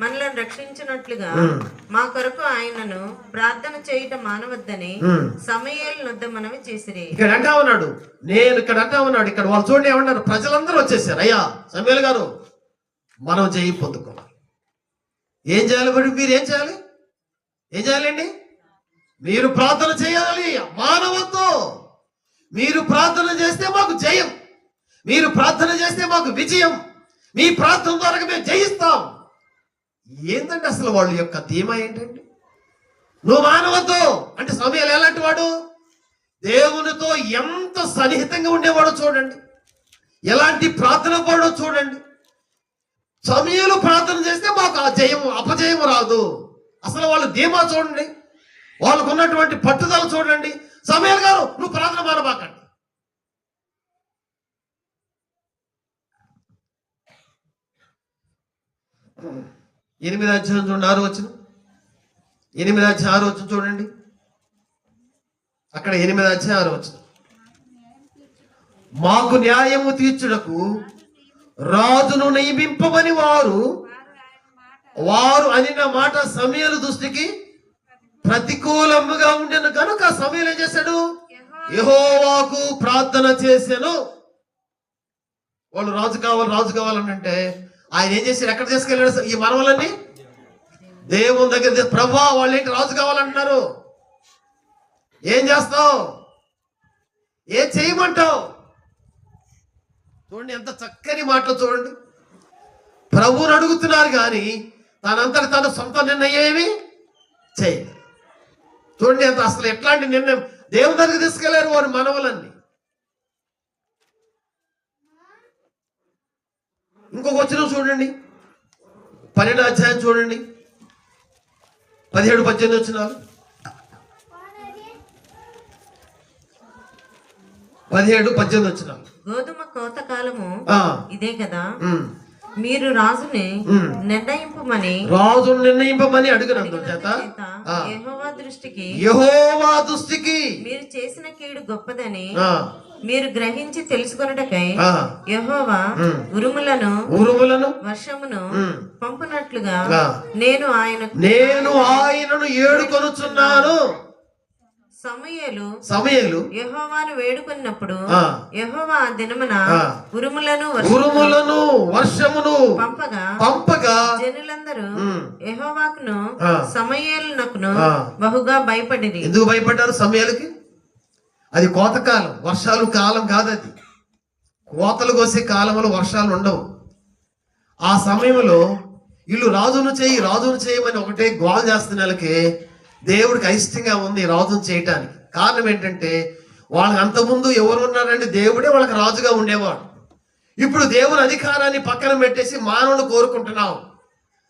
[SPEAKER 2] మనలను రక్షించినట్లుగా మా కొరకు ఆయనను ప్రార్థన చేయుట మానవద్దని సమూయేలు నొద్ద మనవి చేసిరి.
[SPEAKER 1] ఇక్కడ అంటా ఉన్నాడు, ఇక్కడ వాళ్ళు చూడండి ఏమన్నారు, ప్రజలందరూ వచ్చేసారు. అయ్యా సమూయేలు గారు, మనం జయం పొందుకోవాలి. ఏం చేయాలి? మీరు ఏం చేయాలండి? మీరు ప్రార్థన చేయాలి, మానవద్దు. మీరు ప్రార్థన చేస్తే మాకు జయం, మీరు ప్రార్థన చేస్తే మాకు విజయం, మీ ప్రార్థన ద్వారా మేము జయిస్తాం. ఏంటంటే అసలు వాళ్ళ యొక్క ధీమా ఏంటండి? నువ్వు మానవద్దు అంటే సమయాలు ఎలాంటి వాడు? దేవునితో ఎంత సన్నిహితంగా ఉండేవాడో చూడండి, ఎలాంటి ప్రార్థన పడో చూడండి. సమయాలు ప్రార్థన చేస్తే మాకు ఆ జయము అపజయము రాదు. అసలు వాళ్ళు ధీమా చూడండి, వాళ్ళకు ఉన్నటువంటి పట్టుదల చూడండి. సమయాలు గారు నువ్వు ప్రార్థన మానబాకండి. 8వ అధ్యాయం చూడండి, 6వ వచనం. 8వ అధ్యాయం 6వ వచనం చూడండి. అక్కడ 8వ అధ్యాయం 6వ వచనం. మాకు న్యాయము తీర్చుటకు రాజును నియమింపమని వారు అనిన మాట సమయలు దృష్టికి ప్రతికూలముగా ఉండెను కనుక సమయలు ఏం చేశాడు? యెహోవాకు ప్రార్థన చేశాను. వాళ్ళు రాజు కావాలని అంటే ఆయన ఏం చేశారు? ఎక్కడ తీసుకెళ్ళాడు ఈ మనవలన్నీ? దేవుని దగ్గర. ప్రభువా వాళ్ళు ఏంటి రాజు కావాలంటున్నారు, ఏం చేస్తావు, ఏం చేయమంటావు? చూడండి ఎంత చక్కని మాటలు చూడండి. ప్రభువుని అడుగుతున్నారు కానీ తనంతటి తన సొంత నిర్ణయం ఏమి చేయలేదు. చూడండి ఎంత అసలు ఎట్లాంటి నిర్ణయం దేవుని దగ్గరికి తీసుకెళ్లారు వారి మనవలన్నీ. ఇంకొక వచనం చూడండి, 12వ అధ్యాయం చూడండి, 17, 18 వచనాలు. 17, 18 వచనాలు.
[SPEAKER 2] గోధుమ కోత కాలము ఇదే కదా, మీరు రాజును నిర్ణయింపమని అడుగునందు చేత యెహోవా దృష్టికి మీరు చేసిన కీడు గొప్పదని మీరు గ్రహించి తెలుసుకొనుటకై యెహోవా ఉరుములను వర్షమును పంపునట్లుగా నేను ఆయనను ఏడుకొనుచున్నాను. సమూయేలు యెహోవాను వేడుకొన్నప్పుడు యెహోవా ఆ దినమున ఉరుములను వర్షమును పంపగా జనులందరూ యెహోవాకును సమూయేలునకును బహుగా భయపడిరి.
[SPEAKER 1] ఎందుకు భయపడ్డారు? సమూయేలుకి అది కోతకాలం, వర్షాలు కాలం కాదు. అది కోతలు కోసే కాలంలో వర్షాలు ఉండవు. ఆ సమయంలో వీళ్ళు రాజును చేయమని ఒకటే గోల్ చేస్తున్నకి దేవుడికి అయిష్టంగా ఉంది రాజును చేయటానికి. కారణం ఏంటంటే వాళ్ళకి అంతకుముందు ఎవరు ఉన్నారంటే దేవుడే వాళ్ళకి రాజుగా ఉండేవాడు. ఇప్పుడు దేవుని అధికారాన్ని పక్కన పెట్టేసి మానవుడు కోరుకుంటున్నాం.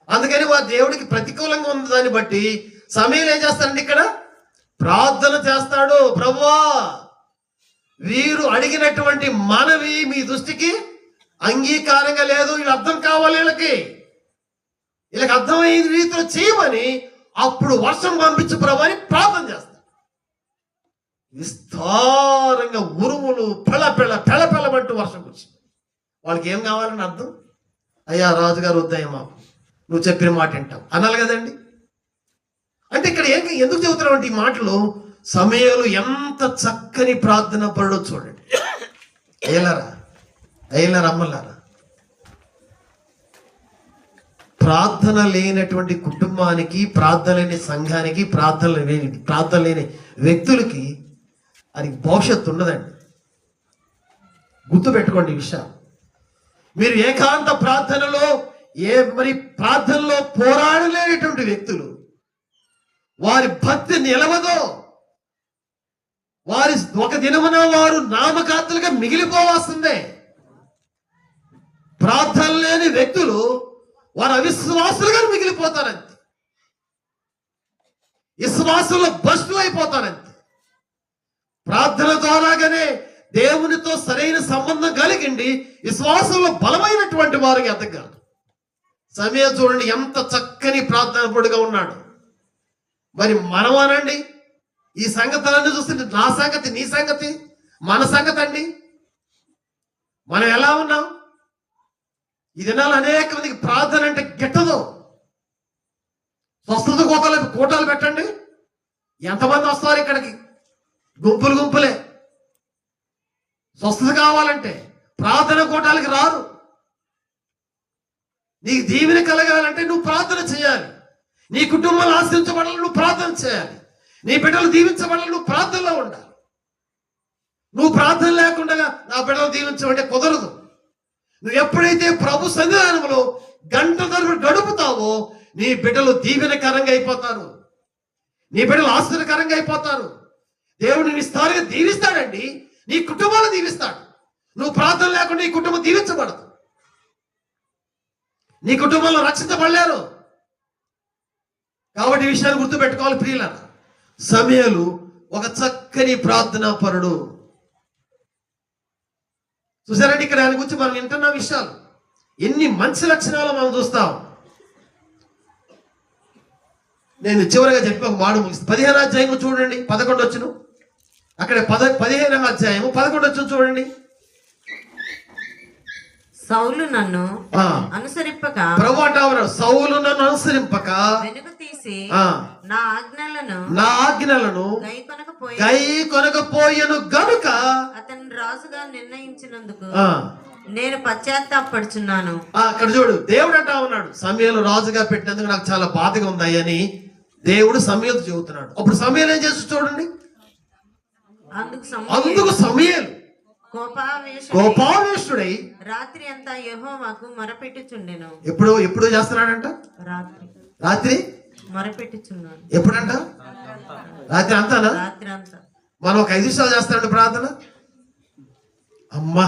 [SPEAKER 1] అందుకని వారు దేవుడికి ప్రతికూలంగా ఉంది. దాన్ని బట్టి సమూయేలు ఏం చేస్తారండి? ఇక్కడ ప్రార్థన చేస్తాడు. ప్రభువా వీరు అడిగినటువంటి మనవి మీ దృష్టికి అంగీకారంగా లేదు, వీళ్ళు అర్థం కావాలి, వీళ్ళకి అర్థమయ్యే రీతిలో చేయమని అప్పుడు వర్షం పంపించు ప్రభు అని ప్రార్థన చేస్తారు. విస్తారంగా ఉరుములు పెళ్ళమంటూ వర్షం వచ్చింది. వాళ్ళకి ఏం కావాలని అర్థం? అయ్యా రాజుగారు వద్దయ్యమ్మా, నువ్వు చెప్పిన మాట వింటావు అనాలి కదండి. అంటే ఇక్కడ ఎందుకు చెబుతున్నావు అంటే ఈ మాటలు సమూయేలు ఎంత చక్కని ప్రార్థన పరుడో చూడండి. అయ్యలారా అమ్మలారా, ప్రార్థన లేనటువంటి కుటుంబానికి, ప్రార్థన లేని సంఘానికి, ప్రార్థన లేని వ్యక్తులకి అది భవిష్యత్తు ఉండదండి. గుర్తుపెట్టుకోండి ఈ విషయం. మీరు ఏకాంత ప్రార్థనలో ప్రార్థనలో పోరాడలేనటువంటి వ్యక్తులు, వారి భక్తి నిలవదో, వారి ఒక దినమున వారు నామకార్తలుగా మిగిలిపోవాల్సిందే. ప్రార్థన లేని వ్యక్తులు వారు అవిశ్వాసులుగా మిగిలిపోతారంతే, విశ్వాసుల్లో భ్రష్టులు అయిపోతారంతే. ప్రార్థన ద్వారాగానే దేవునితో సరైన సంబంధం కలిగిండి విశ్వాసంలో బలమైనటువంటి వారికి ఎదగాలి. సమూయేలు చూడండి ఎంత చక్కని ప్రార్థన పరుడుగా ఉన్నాడు. మరి మనం అనండి, ఈ సంగతులన్నీ చూస్తుంటే నా సంగతి, నీ సంగతి, మన సంగతి అండి. మనం ఎలా ఉన్నాం? ఈ దినాలు అనేక మందికి ప్రార్థన అంటే గిట్టదు. స్వస్థత కూటాలు పెట్టండి, ఎంతమంది వస్తారు ఇక్కడికి? గుంపులే. స్వస్థత కావాలంటే ప్రార్థన కూటాలకి రారు. నీకు దీవెన కలగాలంటే నువ్వు ప్రార్థన చేయాలి. నీ కుటుంబాలు ఆశ్రయించబడాలి, నువ్వు ప్రార్థన చేయాలి. నీ బిడ్డలు దీవించబడాలి, నువ్వు ప్రార్థనలో ఉండాలి. నువ్వు ప్రార్థన లేకుండా నా బిడ్డలు దీవించమంటే కుదరదు. నువ్వు ఎప్పుడైతే ప్రభు సన్నిధానంలో గంట తరబడి గడుపుతావో నీ బిడ్డలు దీవెనకరంగా అయిపోతారు, నీ బిడ్డలు ఆశ్చర్యకరంగా అయిపోతారు. దేవుడు విస్తారంగా దీవిస్తాడండి, నీ కుటుంబాన్ని దీవిస్తాడు. నువ్వు ప్రార్థన లేకుండా నీ కుటుంబం దీవించబడదు, నీ కుటుంబంలో రక్షించబడలేరు. కాబట్టి ఈ విషయాన్ని గుర్తుపెట్టుకోవాలి ప్రియులారా. సమూయేలు ఒక చక్కని ప్రార్థనా పరుడు. చూసారండి, ఇక్కడ ఆయన గురించి మనం వింటున్న విషయాలు ఎన్ని మంచి లక్షణాలు మనం చూస్తాం. నేను చివరిగా చెప్పి ఒక మాట ముగిస్తాను. 15వ అధ్యాయం చూడండి, 11 వచ్చును. అక్కడ 15వ అధ్యాయం 11 వచ్చును చూడండి.
[SPEAKER 2] సౌలు నన్ను అనుసరింపక,
[SPEAKER 1] ప్రభు అంటారు, సౌలు నన్ను అనుసరింపక
[SPEAKER 2] వెనుక తీసి నా ఆజ్ఞలను
[SPEAKER 1] గై కొనకపోయెను గనుక
[SPEAKER 2] అతను రాజుగా నిర్ణయించినందుకు నేను పశ్చాత్తాపడుచున్నాను.
[SPEAKER 1] అక్కడ చూడు, దేవుడు అంటా ఉన్నాడు, సమూయేలు రాజుగా పెట్టినందుకు నాకు చాలా బాధగా ఉంది అని దేవుడు సమూయేలుతో చెబుతున్నాడు. అప్పుడు సమూయేలు ఏం చేస్తూ చూడండి, అందుకు సమూయేలు కోపావేశుడై
[SPEAKER 2] రాత్రి అంతా యెహోవాకు మొరపెట్టుచుండెను.
[SPEAKER 1] ఎప్పుడు చేస్తున్నాడంట? రాత్రి
[SPEAKER 2] మొరపెట్టుచున్నాను.
[SPEAKER 1] ఎప్పుడంట? రాత్రి అంతానా?
[SPEAKER 2] రాత్రి అంతా.
[SPEAKER 1] మనం ఒక 5 నిమిషాలు చేస్తాడు ప్రార్థన. అమ్మా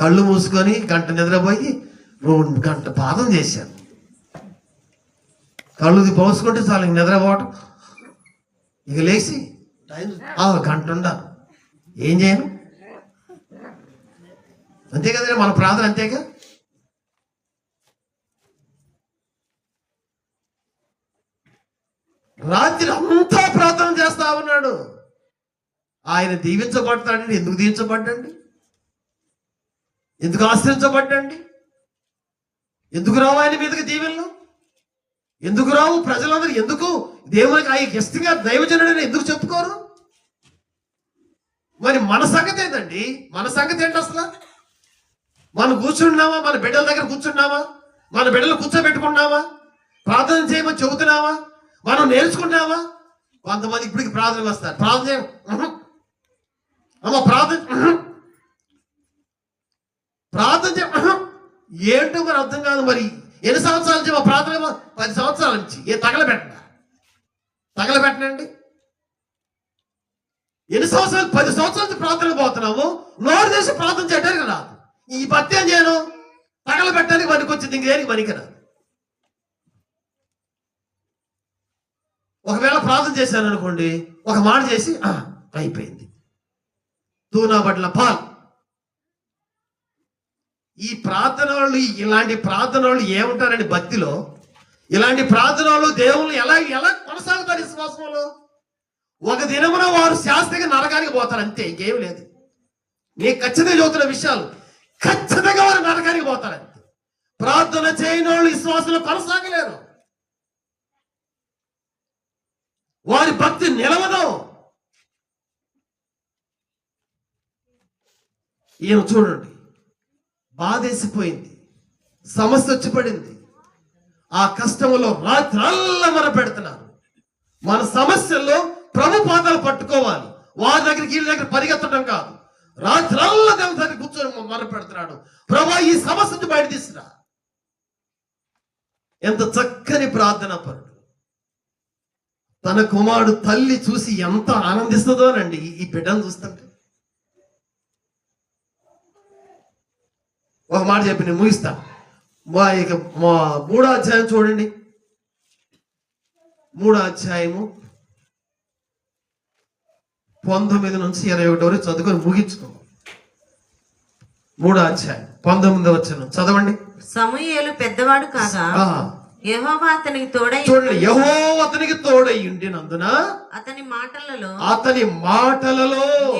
[SPEAKER 1] కళ్ళు మూసుకొని గంట నిద్రపోయి 2 గంట పాదం చేశాను. కళ్ళు పోసుకుంటే చాలు ఇంక నిద్రపోవటం. ఇక లేచి గంట ఉండాలి, ఏం చేయను? అంతే కదా మన ప్రార్థన, అంతేగా. రాత్రి అంతా ప్రార్థన చేస్తా ఉన్నాడు. ఆయన దీవించబడతాడండి. ఎందుకు దీవించబడ్డండి? ఎందుకు ఆశ్రయించబడ్డండి? ఎందుకు రావు ఆయన మీదకి దీవెనలు? ఎందుకు రావు? ప్రజలందరూ ఎందుకు దేవునికి ఆయన గెస్ట్గా దైవజనుడని ఎందుకు చెప్పుకోరు? మరి మన సంగతి ఏంటండి? మన సంగతి ఏంటి అసలు? మనం కూర్చున్నామా? మన బిడ్డల దగ్గర కూర్చున్నామా? మన బిడ్డలు కూర్చోబెట్టుకున్నామా? ప్రార్థన చేయమని చెబుతున్నావా? మనం నేర్చుకున్నావా? కొంతమంది ఇప్పటికి ప్రార్థనకు వస్తారు. ప్రార్థన అమ్మ ప్రార్థన ఏంటో మరి అర్థం కాదు. మరి ఎన్ని సంవత్సరాల నుంచి మా ప్రార్థన? 10 సంవత్సరాల నుంచి. తగలబెట్టనండి. ఎన్ని సంవత్సరాలు? 10 సంవత్సరాల నుంచి ప్రార్థనకు పోతున్నాము. నోరు చేసి ప్రార్థన చేయడానికి రాదు. ఈ భక్తి ఏం చేయను? తగలబెట్టడానికి పనికొచ్చింది, ఇంకేనికి పనికిరాదు. ఒకవేళ ప్రార్థన చేశాను అనుకోండి, ఒక మాట చేసి అయిపోయింది, తూనా బట్ల పాల్. ఈ ప్రార్థన వాళ్ళు, ఇలాంటి ప్రార్థన వాళ్ళు ఏముంటారండి భక్తిలో? ఇలాంటి ప్రార్థన వాళ్ళు దేవుళ్ళు ఎలా కొనసాగుతారు విశ్వాసంలో? ఒక దినమున వారు శాస్త్రంగా నరకానికి పోతారు, అంతే, ఇంకేం లేదు. నేను ఖచ్చితంగా చదువుతున్న విషయాలు, ఖచ్చితంగా వారు నరకానికి పోతారు అంతే. ప్రార్థన చేయని వాళ్ళు విశ్వాసంలో కొనసాగలేరు. వారి భక్తి నిలవదు. ఈయన చూడండి, బాధేసిపోయింది, సమస్య వచ్చి పడింది. ఆ కష్టంలో రాత్రల్లా పెడుతున్నారు. మన సమస్యల్లో ప్రభు పాదాలు పట్టుకోవాలి. వారి దగ్గరికి వీళ్ళ దగ్గర పరిగెత్తడం కాదు. రాత్రల్లా దేవుని దగ్గర కూర్చొని పెడుతున్నాడు, ప్రభా ఈ సమస్య నుంచి బయట తీసుకురా. ఎంత చక్కని ప్రార్థన పరుడు. తన కుమారుడు తల్లి చూసి ఎంత ఆనందిస్తుందోనండి ఈ బిడ్డను చూస్తుంటే. ఒక మాట చెప్పి నేను ముగిస్తాను. మా 3వ అధ్యాయం చూడండి. 3వ అధ్యాయము 19 నుంచి 21 వరకు చదువుకొని ముగించుకో. 3వ అధ్యాయం 19వ వచనం చదవండి.
[SPEAKER 2] సమూయేలు పెద్దవాడు కాగా యెహోవా అతనికి తోడై,
[SPEAKER 1] చూడండి, యెహోవా అతనికి తోడై ఉండినందున
[SPEAKER 2] అతని
[SPEAKER 1] మాటలలో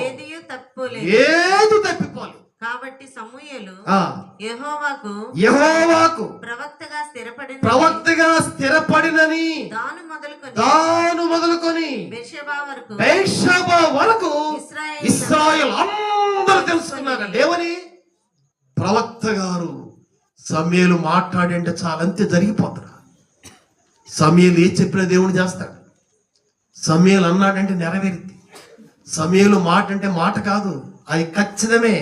[SPEAKER 1] ఏది తప్పిపోలేదు.
[SPEAKER 2] కాబట్టి సమూయేలు యెహోవాకు ప్రవక్తగా స్థిరపడినని దాను మొదలుకొని బెర్షెబా వరకు ఇశ్రాయేలు అందరూ తెలుసుకున్నారు. దేవుని ప్రవక్త గారు సమూయేలు మాట్లాడంటే చాలంతే జరిగిపోతారు. సమూయేలు ఏ చెప్పిన దేవుడు చేస్తాడు. సమూయేలు అన్నాడంటే నెరవేరింది. సమూయేలు మాట అంటే మాట కాదు,
[SPEAKER 1] అది ఖచ్చితమే.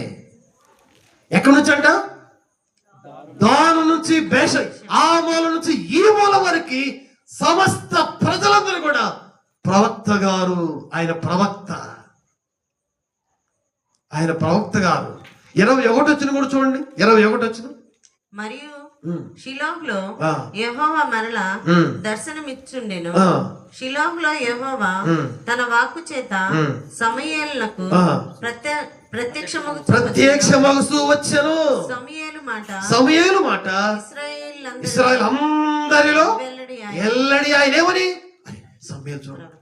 [SPEAKER 1] ఎక్కడి నుంచి అంట? దాని నుంచి బేష, ఆ మూల నుంచి ఈ మూల వరకు సమస్త ప్రజలందరూ కూడా ప్రవక్త గారు, ఆయన ప్రవక్త గారు. 21 వచ్చిన కూడా చూడండి, 21 వచ్చిన.
[SPEAKER 2] మరియు షిలోహులో యెహోవా మరలా దర్శనమిచ్చుండెను. షిలోహులో యెహోవా తన వాక్కు చేత సమూయేలునకు
[SPEAKER 1] ప్రత్యక్షమగుచూ వచ్చెను. సమూయేలు మాట ఇశ్రాయేలు అందరిలో ఎల్లడి ఆయనేమని సమూయేలు. చూడండి,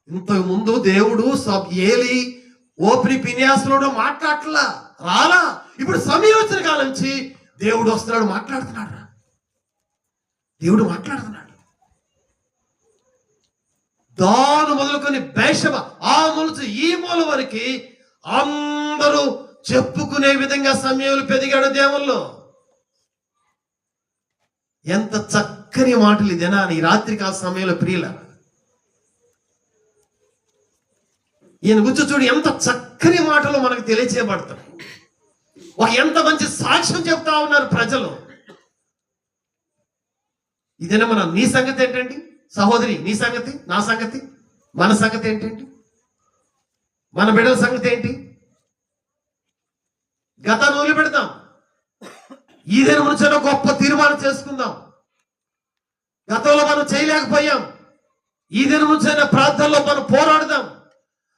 [SPEAKER 1] ఇంతకు ముందు దేవుడు ఏలి ఓపిరి పినియాసులో మాట్లాడట్లా, రాలా. ఇప్పుడు సమయం వచ్చిన కాలం నుంచి దేవుడు వస్తున్నాడు, మాట్లాడుతున్నాడు. దేవుడు మాట్లాడుతున్నాడు. దాను మొదలుకొని బేషబ, ఆ మూల నుంచి ఈ మూల వరకు అందరూ చెప్పుకునే విధంగా సమయంలో పెరిగాడు దేవుల్లో. ఎంత చక్కని మాటలు ఇదేనా ఈ రాత్రికి ఆ సమయంలో ప్రియుల. ఈయన గుర్తు చూడు, ఎంత చక్కని మాటలు మనకు తెలియచేయబడతాయి. ఎంత మంచి సాక్ష్యం చెప్తా ఉన్నారు ప్రజలు. ఇదేనా నీ సంగతి ఏంటండి సహోదరి? నీ సంగతి, నా సంగతి, మన సంగతి ఏంటండి? మన బిడ్డల సంగతి ఏంటి? గతాన్ని వదిలిపెడతాం, ఈ దినం నుంచి గొప్ప తీర్మానం చేసుకుందాం. గతంలో మనం చేయలేకపోయాం, ఈ దినం నుంచి ప్రార్థనలో మనం పోరాడదాం.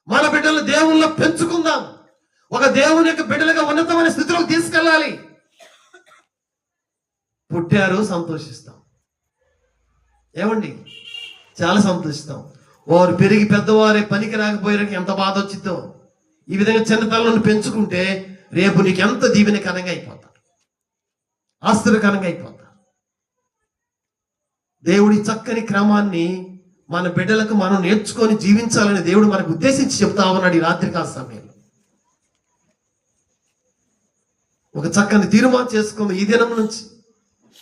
[SPEAKER 1] మన బిడ్డలు దేవుళ్ళలో పెంచుకుందాం. ఒక దేవుని యొక్క బిడ్డలుగా ఉన్నతమైన స్థితిలోకి తీసుకెళ్ళాలి. పుట్టారు, సంతోషిస్తాం. ఏమండి, చాలా సంతోషిస్తాం. వారు పెరిగి పెద్దవారే పనికి రాకపోయారని ఎంత బాధ వచ్చిందో. ఈ విధంగా చిన్నతనంలో పెంచుకుంటే రేపు నీకు ఎంత దీవెనకరంగా అయిపోతారు, ఆశ్చర్యకరంగా అయిపోతారు. దేవుడి చక్కని క్రమాన్ని మన బిడ్డలకు మనం నేర్చుకొని జీవించాలని దేవుడు మనకు ఉద్దేశించి చెప్తా ఉన్నాడు ఈ రాత్రికాల సమయంలో. ఒక చక్కని తీర్మానం చేసుకుని ఈ దినం నుంచి,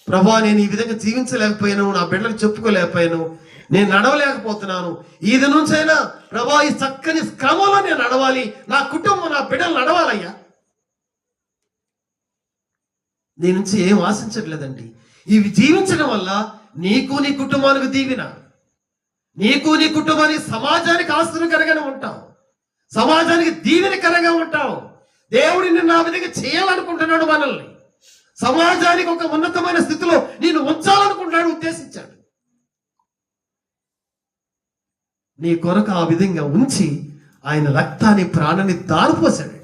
[SPEAKER 1] ప్రభా నేను ఈ విధంగా జీవించలేకపోయాను, నా బిడ్డలకు చెప్పుకోలేకపోయాను, నేను నడవలేకపోతున్నాను. ఈ దినం నుంచైనా ప్రభా ఈ చక్కని క్రమంలో నేను నడవాలి, నా కుటుంబం, నా బిడ్డలు నడవాలయ్యా. నీ నుంచి ఏం ఆశించట్లేదండి. ఇవి జీవించడం వల్ల నీకు నీ కుటుంబానికి దీవెన, నీకు నీ కుటుంబానికి సమాజానికి ఆశ్చర్యకరంగా ఉంటావు, సమాజానికి దీవెనకరంగా ఉంటావు. దేవుడు నిన్ను ఆ విధంగా చేయాలనుకుంటున్నాడు. మనల్ని సమాజానికి ఒక ఉన్నతమైన స్థితిలో నేను ఉంచాలనుకుంటున్నాడు, ఉద్దేశించాడు. నీ కొరకు ఆ విధంగా ఉంచి ఆయన రక్తాన్ని, ప్రాణాన్ని దారపోసాడు.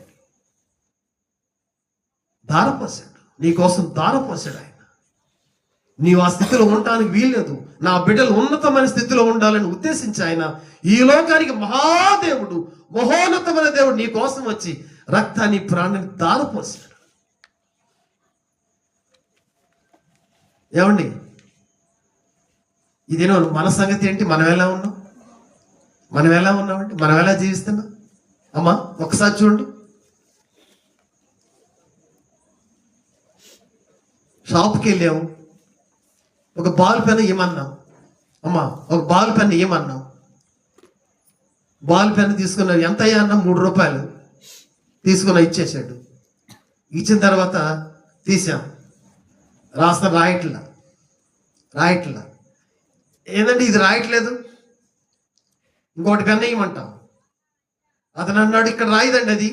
[SPEAKER 1] నీ కోసం దారపోసాడు ఆయన. నీవు ఆ స్థితిలో ఉండడానికి వీల్లేదు. నా బిడ్డలు ఉన్నతమైన స్థితిలో ఉండాలని ఉద్దేశించి ఆయన ఈ లోకానికి మహాదేవుడు, మహోన్నతమైన దేవుడు నీ కోసం వచ్చి రక్తాన్ని, ప్రాణాన్ని దారపోసాడు. ఏమండి, ఇదేనో మన సంగతి ఏంటి? మనం ఎలా ఉన్నామండి? మనం ఎలా జీవిస్తున్నాం? అమ్మా ఒకసారి చూడండి. షాప్కి వెళ్ళాము, ఒక బాల్ పెన్ ఇవ్వమన్నాం. అమ్మా ఒక బాల్ పెన్ ఇవ్వమన్నాం. బాల్ పెన్ తీసుకున్నారు. ఎంత అయ్యా అన్నా? 3 రూపాయలు. తీసుకున్న ఇచ్చేసాడు. ఇచ్చిన తర్వాత తీసాం, రాస్తా రాయట్లా. ఏంటంటే ఇది రాయట్లేదు, ఇంకోటి పెన్ ఇవ్వమంటాం. అతను అన్నాడు, ఇక్కడ రాయదండి, అది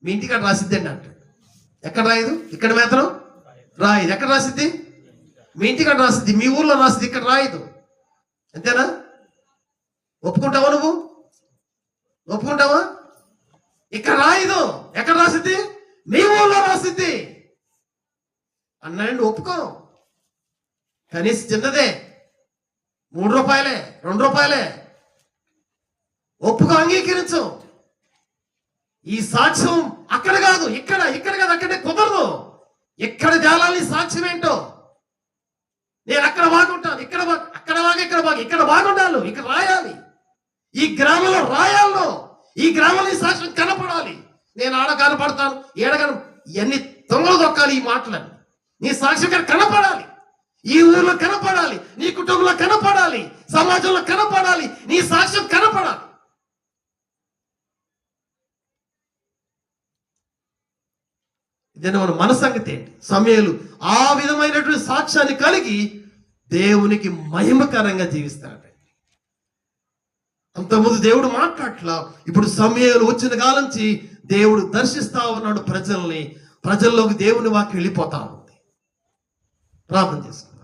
[SPEAKER 1] మీ ఇంటికాడ రాసిద్దండి అంటాడు. ఎక్కడ రాయదు? ఇక్కడ వేతనం రాయదు. ఎక్కడ రాసిద్ది? మీ ఇంటికాడ రాసిద్ది, మీ ఊర్లో రాసిద్ది, ఇక్కడ రాయదు. అంతేనా? ఒప్పుకుంటావా? నువ్వు ఒప్పుకుంటావా? ఇక్కడ రాయదు. ఎక్కడ రాసిద్ది? మీ ఊర్లో రాసిద్ది అన్నాడు. ఒప్పుకో. కనీసం చిన్నదే, 3 రూపాయలే, 2 రూపాయలే. ఒప్పుకో, అంగీకరించు. ఈ సాక్ష్యం అక్కడ కాదు, ఇక్కడ కాదు, అక్కడే కుదరదు. ఎక్కడ జాలాలి సాక్ష్యం ఏంటో? నేను అక్కడ బాగుంటాను, ఇక్కడ బాగుండాలి, ఇక్కడ రాయాలి, ఈ గ్రామంలో రాయాలను, ఈ గ్రామంలో ఈ సాక్ష్యం కనపడాలి. నేను ఆడ కనపడతాను, ఏడగను, ఎన్ని దొంగలు దొక్కాలి ఈ మాటలని. నీ సాక్ష్యం కనపడాలి, ఈ ఊర్లో కనపడాలి, నీ కుటుంబంలో కనపడాలి, సమాజంలో కనపడాలి, నీ సాక్ష్యం కనపడాలి. మన సంగతి ఏంటి? సమూయేలు ఆ విధమైనటువంటి సాక్ష్యాన్ని కలిగి దేవునికి మహిమకరంగా జీవిస్తాడు. అంతకుముందు దేవుడు మాట్లాడట్లా, ఇప్పుడు సమూయేలు వచ్చిన కాలం నుంచి దేవుడు దర్శిస్తా ఉన్నాడు ప్రజల్ని. ప్రజల్లోకి దేవుని వాక్యం వెళ్ళిపోతా ఉంది. ప్రార్థన చేసుకుందాం.